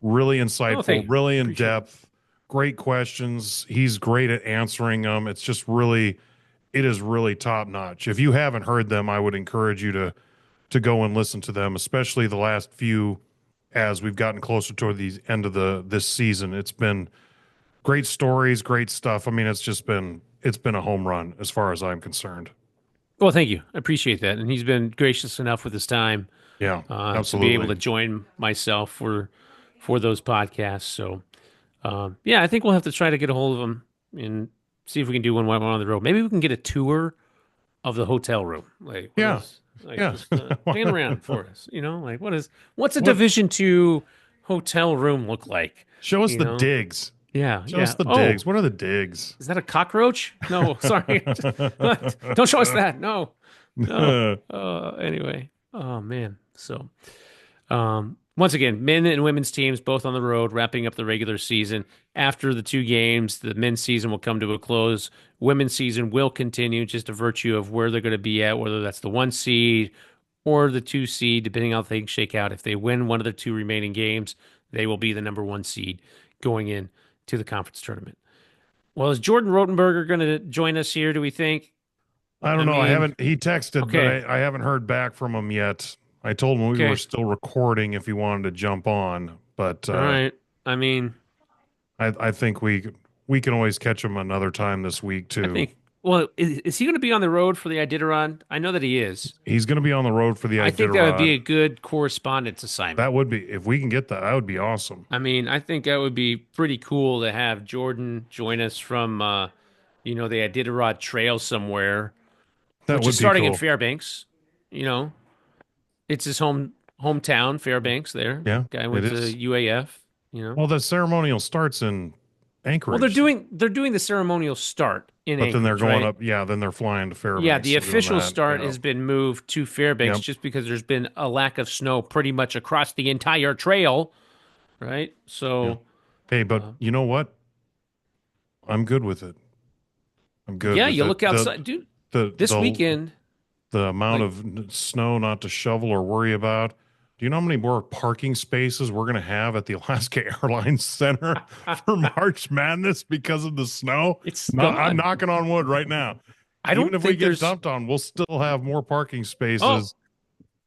Really Oh, insightful, thank you. really in Appreciate it. depth, great questions. He's great at answering them. It is really top notch. If you haven't heard them, I would encourage you to go and listen to them, especially the last few as we've gotten closer toward the end of this season. It's been great stories, great stuff. I mean, it's been a home run as far as I'm concerned. Well, thank you. I appreciate that. And he's been gracious enough with his time Yeah, to be able absolutely. to join myself for those podcasts. So yeah, I think we'll have to try to get a hold of him and see if we can do one while we're on the road. Maybe we can get a tour of the hotel room. Like, what Yeah. is? Like Yeah. just pan around for us. Like what's a What? Division 2 hotel room look like? Show us You the know? digs. Yeah, Show us yeah. the Oh, digs. What are the digs? is that a cockroach? No, sorry. What? Don't show us that. No, no. Anyway. Oh man. So. Once again, men and women's teams both on the road, wrapping up the regular season. After the two games, the men's season will come to a close. Women's season will continue, just a virtue of where they're going to be at, whether that's the 1 seed or the 2 seed, depending on how things shake out. If they win one of the two remaining games, they will be the number 1 seed going in to the conference tournament. Well, is Jordan Rodenberger going to join us here, do we think? I don't I know. I mean, haven't, he texted, but okay, I haven't heard back from him yet. I told him we were okay, still recording if he wanted to jump on, but all right. I mean, I think we can always catch him another time this week I too. think. Well, is he going to be on the road for the Iditarod? I know that he is. He's going to be on the road for the I think that would be Iditarod. a good correspondence assignment. That would be, if we can get that, that would be awesome. I mean, I think that would be pretty cool to have Jordan join us from, the Iditarod Trail somewhere, That which is would be starting in cool. Fairbanks. You know, it's his hometown, Fairbanks. There, Yeah, guy it went to is. UAF. You know, Well, the ceremonial starts in well, they're Anchorage, doing they're doing the ceremonial start in but then they're Anchorage, going right? up. Yeah, then they're flying to Yeah, Fairbanks the and doing official that. start Yeah. has been moved to Fairbanks Yep. just because there's been a lack of snow pretty much across the entire trail, right? Yeah. So, Hey, but uh, you know what? I'm good with it. I'm good yeah, with you it. look outside, dude. The This the weekend, the amount like, of snow not to shovel or worry about. Do you know how many more parking spaces we're going to have at the Alaska Airlines Center for March Madness because of the snow? it's No, I'm gone. knocking on wood right now. I Even don't if we think get there's. dumped on, we'll still have more parking Oh, spaces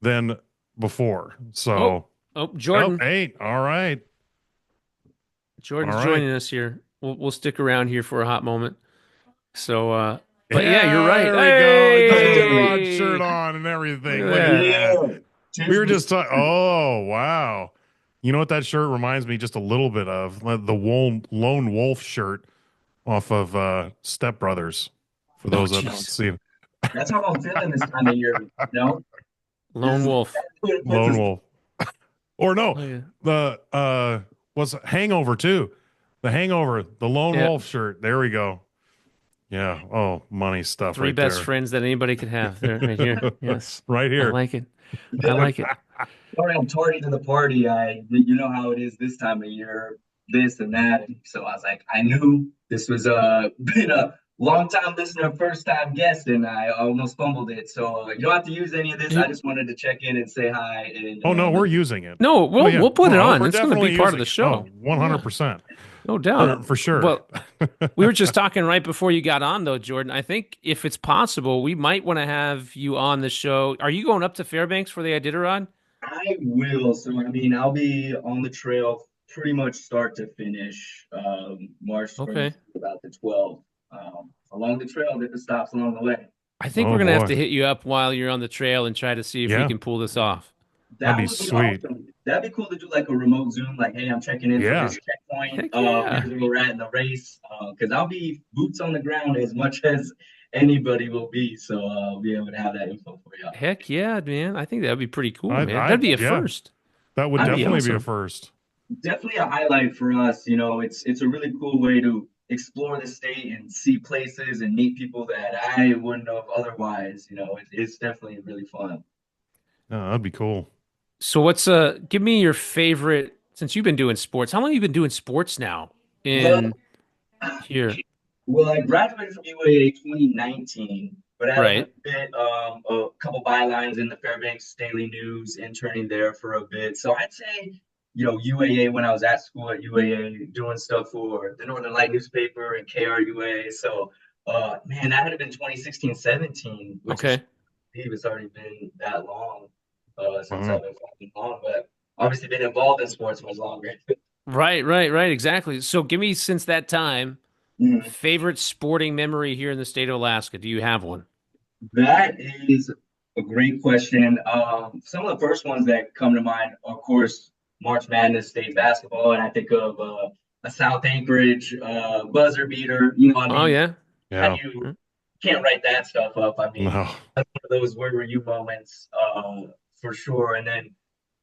than before. oh, So, oh, oh, Jordan. hey, all right, all Jordan's right. joining us here. We'll stick around here for a hot moment. So, but yeah, you're Yeah, right. there we go. The Iditarod shirt Hey, on and look at everything. Look at that. that. Yeah, We tis were the just talking. season. Oh, wow. You know what that shirt reminds me just a little bit of? The Lone Wolf shirt off of Step Brothers. For Oh, those that don't jeez. see it, That's how I'm feeling this time of year. Lone Is Wolf. it puts Lone us. Wolf. Or no, Oh yeah. the what's it? Hangover too. The Hangover, the Lone Yeah. Wolf shirt. There we go. Yeah. Oh, money stuff Three right best there. friends that anybody could have there, right here. Yes. Right I here. like it. I like it. Sorry, I'm tardy to the party. You know how it is this time of year, this and that. And so I was like, I knew this was been a long time listener, first time guest, and I almost fumbled it. So you don't have to use any of this. I Dude, just wanted to check in and say hi. And Oh no, we're using it. no, Oh we'll yeah. we'll put it Oh, on. we're It's going to be definitely part of using the it. Oh, show. Yeah, 100%. no doubt. For sure. Well, we were just talking right before you got on, though, Jordan. I think if it's possible, we might want to have you on the show. Are you going up to Fairbanks for the Iditarod? I will. So I mean, I'll be on the trail pretty much start to finish, March 1st, Okay. about the 12th. Along the trail, different stops along the way. I think we're Oh going to have boy. to hit you up while you're on the trail and try to see if we Yeah, can pull this off. that'd That be would be sweet. awesome. That'd be cool to do like a remote Zoom, like, hey, I'm checking in for Yeah. this checkpoint. Heck yeah. Here's where we're at in the race. Because I'll be boots on the ground as much as anybody will be. So I'll be able to have that info for you. Heck yeah, man. I think that would be pretty cool, man. I That'd be a yeah, first. that would I That'd be mean, definitely be a awesome. first. definitely a highlight for us. You know, it's a really cool way to explore the state and see places and meet people that I wouldn't have otherwise. You know, it's definitely really fun. Yeah, that'd be cool. So give me your favorite since you've been doing sports. How long have you been doing sports now Well, in here? well, I graduated from UAA 2019, but I had a Right. little bit, a couple bylines in the Fairbanks Daily News, interning there for a bit. So I'd say, UAA when I was at school at UAA, doing stuff for the Northern Light newspaper and KRUA. So, man, that had been 2016, 17, which is, Okay. I believe it's already been that long since Uh-huh. I've been following on, but obviously been involved in sports much longer. Right. Exactly. So give me since that time, Mhm. favorite sporting memory here in the state of Alaska. Do you have one? That is a great question. Some of the first ones that come to mind, of course, March Madness state basketball, and I think of a South Anchorage buzzer beater. You know, what I Oh mean, yeah. how Yeah. do you can't write that stuff up. I mean, No. that's one of those where were you moments, for sure. And then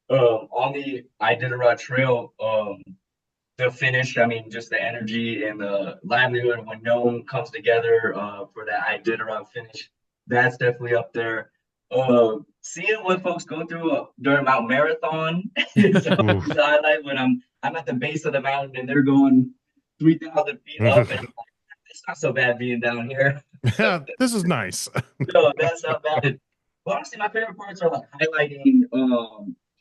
on the Iditarod Trail, the finish, I mean, just the energy and the livelihood when no one comes together for that Iditarod finish, that's definitely up there. Seeing what folks go through during Mount Marathon is always Oof. a highlight when I'm at the base of the mountain and they're going 3,000 feet up, and it's not so bad being down here. Yeah, this is nice. No, that's not bad. Well, honestly, my favorite parts are like highlighting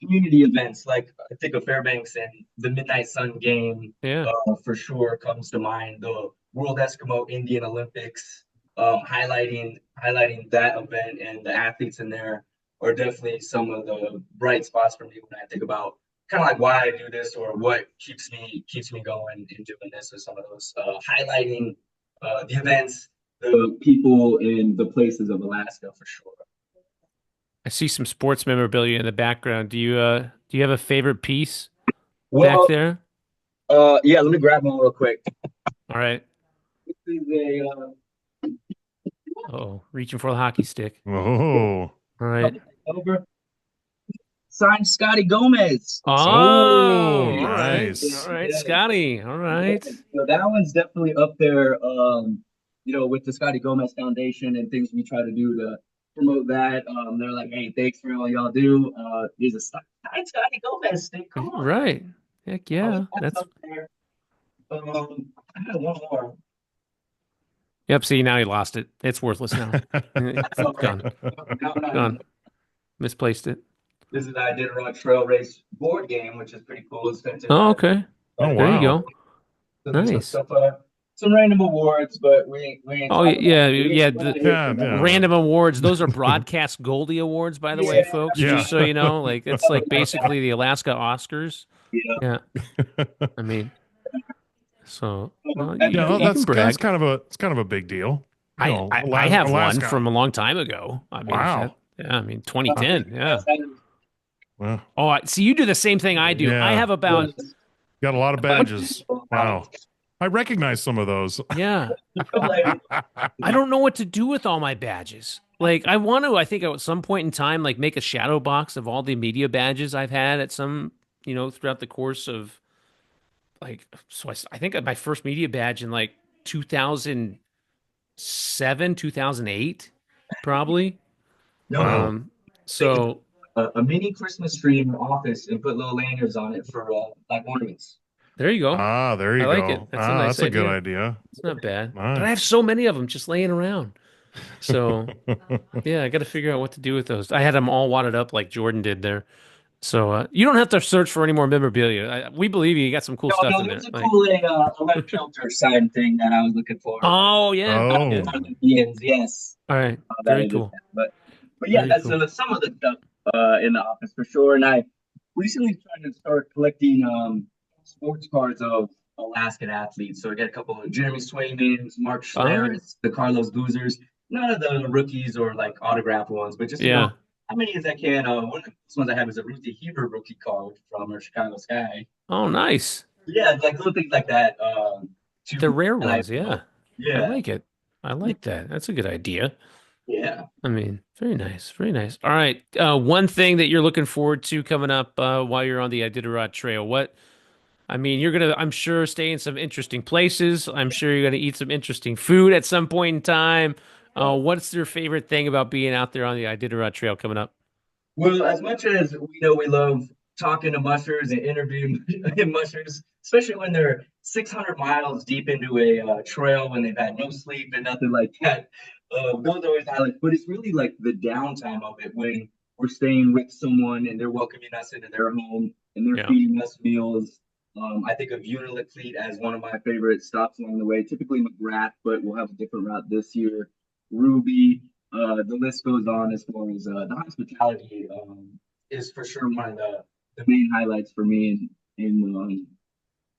community events. Like I think of Fairbanks and the Midnight Sun game Yeah. for sure comes to mind. The World Eskimo Indian Olympics, highlighting that event and the athletes in there are definitely some of the bright spots for me when I think about kind of like why I do this or what keeps me going in doing this. Or some of those highlighting the events, the people, and the places of Alaska for sure. I see some sports memorabilia in the background. Do you have a favorite piece back Well, there? yeah, let me grab one real quick. All right. This is a Oh, reaching for the hockey stick. Oh. All right. over signed Scotty Gomez. Oh, Oh, all right. nice. All right, Yeah, Scotty. All yeah. right. So that one's definitely up there. With the Scotty Gomez Foundation and things we try to do to promote that. They're like, hey, thanks for all y'all do. Here's a signed Scotty Gomez stick. Come on. Right. Heck yeah. That's That's up there. I had one more. Yep, see now he lost it. It's worthless now. That's okay. Gone. No, no, no. Gone. Misplaced it. This is I did a trail race board game, which is pretty cool. It's vintage. Oh, okay. Oh, There you wow. go. So there's some Nice. stuff, some random awards, but we ain't Oh talking about yeah, it. yeah. We're not The here Yeah, for that. yeah. random awards, those are broadcast Goldie Awards, by the way, Yeah, folks. Yeah. Just so you know, like it's like basically the Alaska Oscars. yeah. Yeah. I mean, so well, That's Yeah, well, you can that's brag. kind of a big deal. You I, know, I I have one Alaska. from a long time ago. I mean, Wow. yeah, I mean 2010. Yeah. Well, Oh, see, you do the same thing I do. I yeah. have about Got a lot of badges. Wow. Wow. I recognize some of those. yeah. I don't know what to do with all my badges. Like I want to, I think at some point in time, like make a shadow box of all the media badges I've had at some, throughout the course of like, so I think my first media badge in like 2007, 2008, probably. Wow. Um, Take so a mini Christmas tree in your office and put little lanyards on it for like ornaments. there you go. Ah, there I you like it. go. That's a Ah, nice that's a good idea. idea. It's not bad. But I have Nice. so many of them just laying around. So yeah, I got to figure out what to do with those. I had them all wadded up like Jordan did there. So you don't have to search for any more memorabilia. We believe you. You got some cool No, stuff no, in there. there's a Like, cool a red filter sign thing that I was looking for. oh yeah, yeah. Oh, Olympians, yes. All right, That very I did cool, that. But yeah, very that's cool. some of the stuff in the office for sure. And I recently tried to start collecting sports cards of Alaskan athletes. So I got a couple of Jeremy Swaymans, Mark Ah, Schlerets, the Carlos Boozers, none of the rookies or like autograph ones, but just yeah. how many as I can. One of the first ones I have is a Ruthie Hebert rookie card from our Chicago Sky. Oh, nice. Yeah, like little things like that. The To rare highlight, ones, yeah. I yeah, like it. I like that. That's a good idea. yeah. I mean, very nice, very nice. All right, one thing that you're looking forward to coming up while you're on the Iditarod Trail. What? I mean, you're gonna, I'm sure, stay in some interesting places. I'm sure you're gonna eat some interesting food at some point in time. Yeah. What's your favorite thing about being out there on the Iditarod Trail coming up? Well, as much as we know we love talking to mushers and interviewing mushers, especially when they're 600 miles deep into a trail when they've had no sleep and nothing like that. Those are always highlights, but it's really like the downtime of it when we're staying with someone and they're welcoming us into their home and they're Yeah, feeding us meals. I think of Unilit Fleet as one of my favorite stops along the way, typically McGrath, but we'll have a different route this year. Ruby, the list goes on as far as the hospitality is for sure one of the main highlights for me in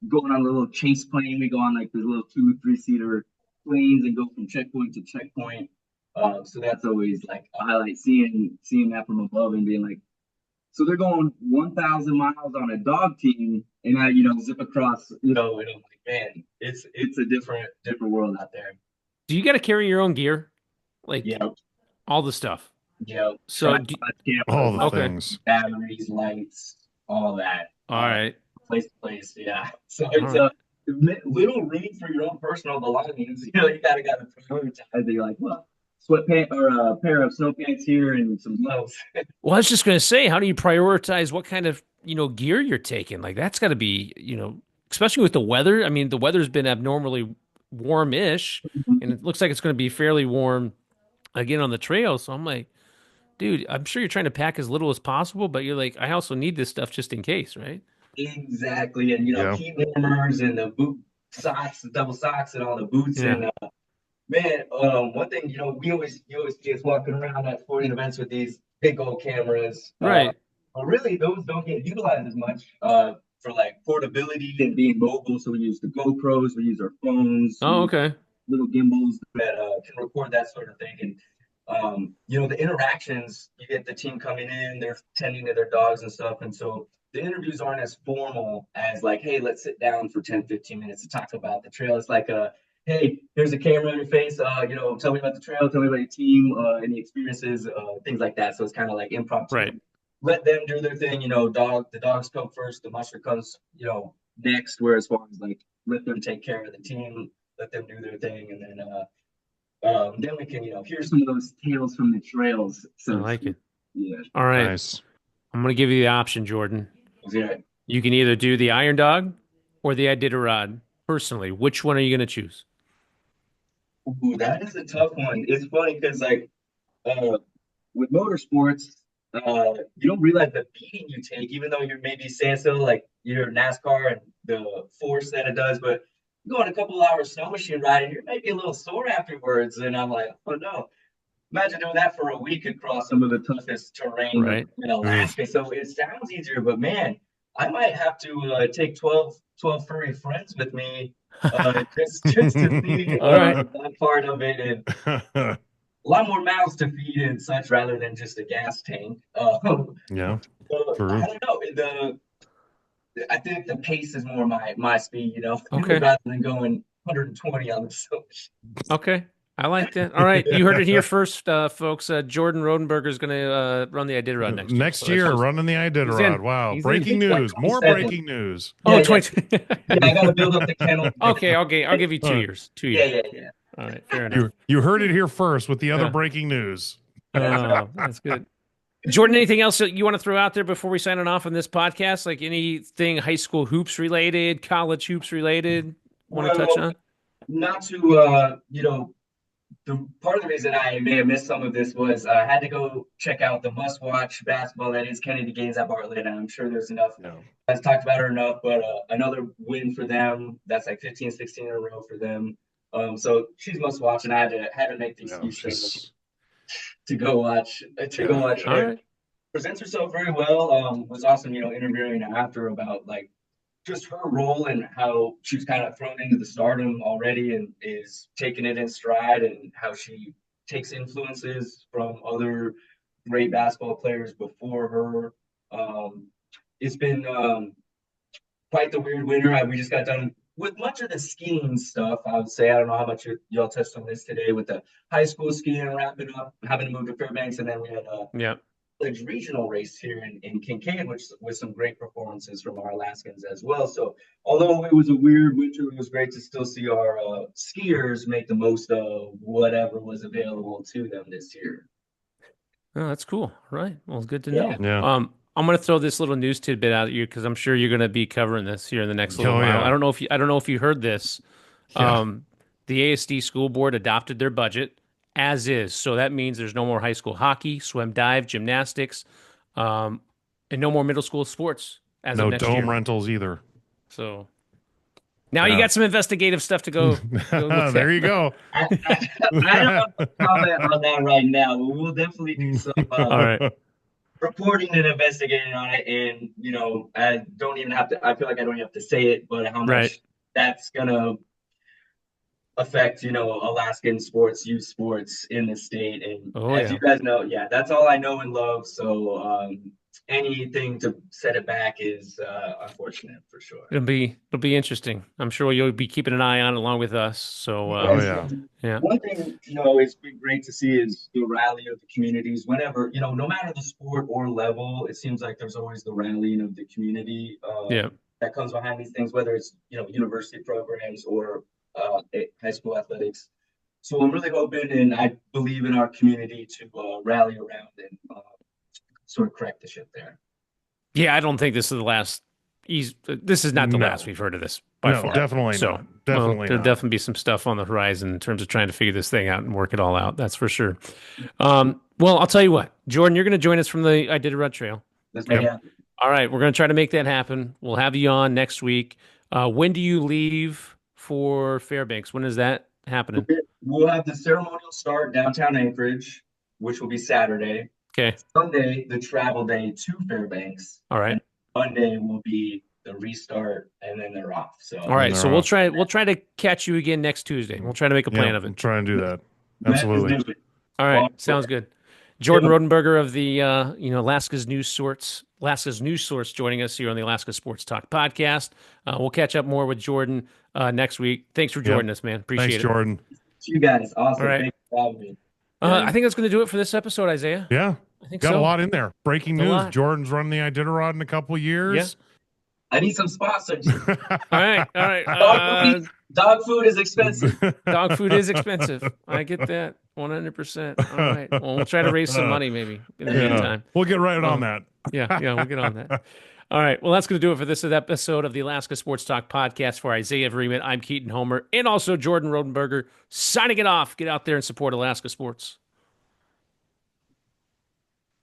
going on a little chase plane. We go on like the little 2, 3 seater planes and go from checkpoint to checkpoint. So that's always like a highlight, seeing that from above and being like, so they're going 1,000 miles on a dog team, and I zip across, and I'm like, man, it's a different world out there. do you got to carry your own gear? like Yep, all the stuff. yep. So, Tripod All cameras, the okay, things. batteries, lights, all that. all right, Place to place, yeah. So all it's right. a little room for your own personal belongings. You gotta prioritize. You're like, well, sweatpants or a pair of snow pants here and some gloves. Well, I was just gonna say, how do you prioritize what kind of, gear you're taking? Like that's got to be, especially with the weather. I mean, the weather's been abnormally warm-ish, and it looks like it's going to be fairly warm again on the trail. So I'm like, dude, I'm sure you're trying to pack as little as possible, but you're like, I also need this stuff just in case, right? Exactly, and Yeah. heat warmers and the boot socks, the double socks, and all the boots. Yeah. And man, one thing you always see us walking around at sporting events with these big old cameras. Right. But really, those don't get utilized as much for like portability and being mobile. So we use the GoPros, we use our phones, we Oh, use okay. little gimbals that can record that sort of thing. And the interactions, you get the team coming in, they're tending to their dogs and stuff. And so the interviews aren't as formal as like, hey, let's sit down for 10, 15 minutes to talk about the trail. It's like hey, here's a camera in your face. Tell me about the trail, tell me about your team, any experiences, things like that. So it's kind of like impromptu. Right. Let them do their thing. The dogs come first, the musher comes, next. Where as far as like let them take care of the team, let them do their thing, and then we can, hear some of those tales from the trails. I So like it. yeah, All right. Nice. I'm going to give you the option, Jordan. yeah. You can either do the Iron Dog or the Iditarod. Personally, which one are you going to choose? Ooh, that is a tough one. It's funny because like with motorsports, you don't realize the beating you take, even though you're maybe saying so like you're NASCAR and the force that it does, but you go on a couple hours snow machine riding, you're maybe a little sore afterwards. And I'm like, oh no. Imagine doing that for a week across some of the toughest terrain Right. in Oof. Alaska. So it sounds easier, but man, I might have to take 12 furry friends with me just to see All right. that part of it, and a lot more mouths to feed and such rather than just a gas tank. Yeah, I true. don't know. I think the pace is more my speed, Okay. rather than going 120 on the slow. Okay. I like that. All right. You heard it here first, folks. Jordan Rodenberger is going to run the Iditarod next year. Next So that's year, just, running the he's in. Iditarod. Wow. He's in. Breaking Like news. More 27. breaking news. Oh, Yeah, yeah, 20. yeah. I gotta build up the kennel. Okay. Okay. I'll give you 2 years. Two Yeah, years. yeah, yeah. All right. Fair enough. You heard it here first with the other Yeah. breaking news. That's Oh, that's good. Jordan, anything else that you want to throw out there before we sign it off on this podcast? Like anything high school hoops related, college hoops related, want to touch well, on? not to the part of the reason I may have missed some of this was I had to go check out the must-watch basketball that is Kennedy games at Bartlett. And I'm sure there's enough No. guys talked about it enough, but another win for them. That's like 15, 16 in a row for them. So she's must watch, and I had to make the No, excuse she's to go watch yeah. All her. right. Presents herself very well. Was awesome, interviewing after about like just her role and how she was kind of thrown into the stardom already and is taking it in stride, and how she takes influences from other great basketball players before her. It's been quite the weird winter. We just got done with much of the skiing stuff. I would say I don't know how much y'all touched on this today with the high school skiing wrapping up, having to move to Fairbanks, and then we had Yeah. regional race here in Kincaid, which with some great performances from our Alaskans as well. So although it was a weird winter, it was great to still see our skiers make the most of whatever was available to them this year. Oh, that's cool. All right. Well, it's good to Yeah. know. Yeah. I'm going to throw this little news tidbit out at you because I'm sure you're going to be covering this here in the next little Oh while. yeah. I don't know if you heard this. Yeah. The ASD school board adopted their budget as is. So that means there's no more high school hockey, swim dive, gymnastics, and no more middle school sports as of No next dome year. rentals either. So now you Yeah. got some investigative stuff to go look There at. you go. I don't want to comment on that right now, but we'll definitely do some All right. reporting and investigating on it. And I don't even have to. I feel like I don't even have to say it, but how Right. much that's gonna affect Alaskan sports, youth sports in the state. And Oh, as yeah. you guys know, yeah, that's all I know and love. So anything to set it back is unfortunate for sure. It'll be interesting. I'm sure you'll be keeping an eye on it along with us. So Oh, yeah. yeah. One thing, it's been great to see is the rally of the communities. Whenever, no matter the sport or level, it seems like there's always the rallying of the community Yeah. that comes behind these things, whether it's, university programs or high school athletics. So I'm really hoping, and I believe in our community to rally around and sort of correct the ship there. Yeah, I don't think this is the last. This is not the last we've heard of this by No, far. definitely So, not. Definitely there'll not. definitely be some stuff on the horizon in terms of trying to figure this thing out and work it all out. That's for sure. Well, I'll tell you what, Jordan, you're going to join us from the Iditarod Trail. Let's make it happen. All right, we're going to try to make that happen. We'll have you on next week. When do you leave for Fairbanks? When is that happening? We'll have the ceremonial start downtown Anchorage, which will be Saturday. Okay. Sunday, the travel day to Fairbanks. All right. And Monday will be the restart, and then they're off. So all right, so we'll try to catch you again next Tuesday. We'll try to make a plan of it. We'll try and do that. Absolutely. All right, sounds good. Jordan Rodenberger of the Alaska's News Source joining us here on the Alaska Sports Talk podcast. We'll catch up more with Jordan next week. Thanks for joining us, man. Appreciate it. Thanks, Jordan. You guys, awesome. All right. Thanks for having me. I think that's going to do it for this episode, Isaiah. Yeah. I think Got so. a lot in there. Breaking news. Jordan's running the Iditarod in a couple of years. I need some sponsors. All right. Dog food is expensive. Dog food is expensive. I get that 100%. All right. Well, we'll try to raise some money maybe in the meantime. We'll get right on that. Yeah, we'll get on that. All right. Well, that's going to do it for this episode of the Alaska Sports Talk podcast. For Isaiah Vreeman, I'm Keaton Homer, and also Jordan Rodenberger signing it off. Get out there and support Alaska sports.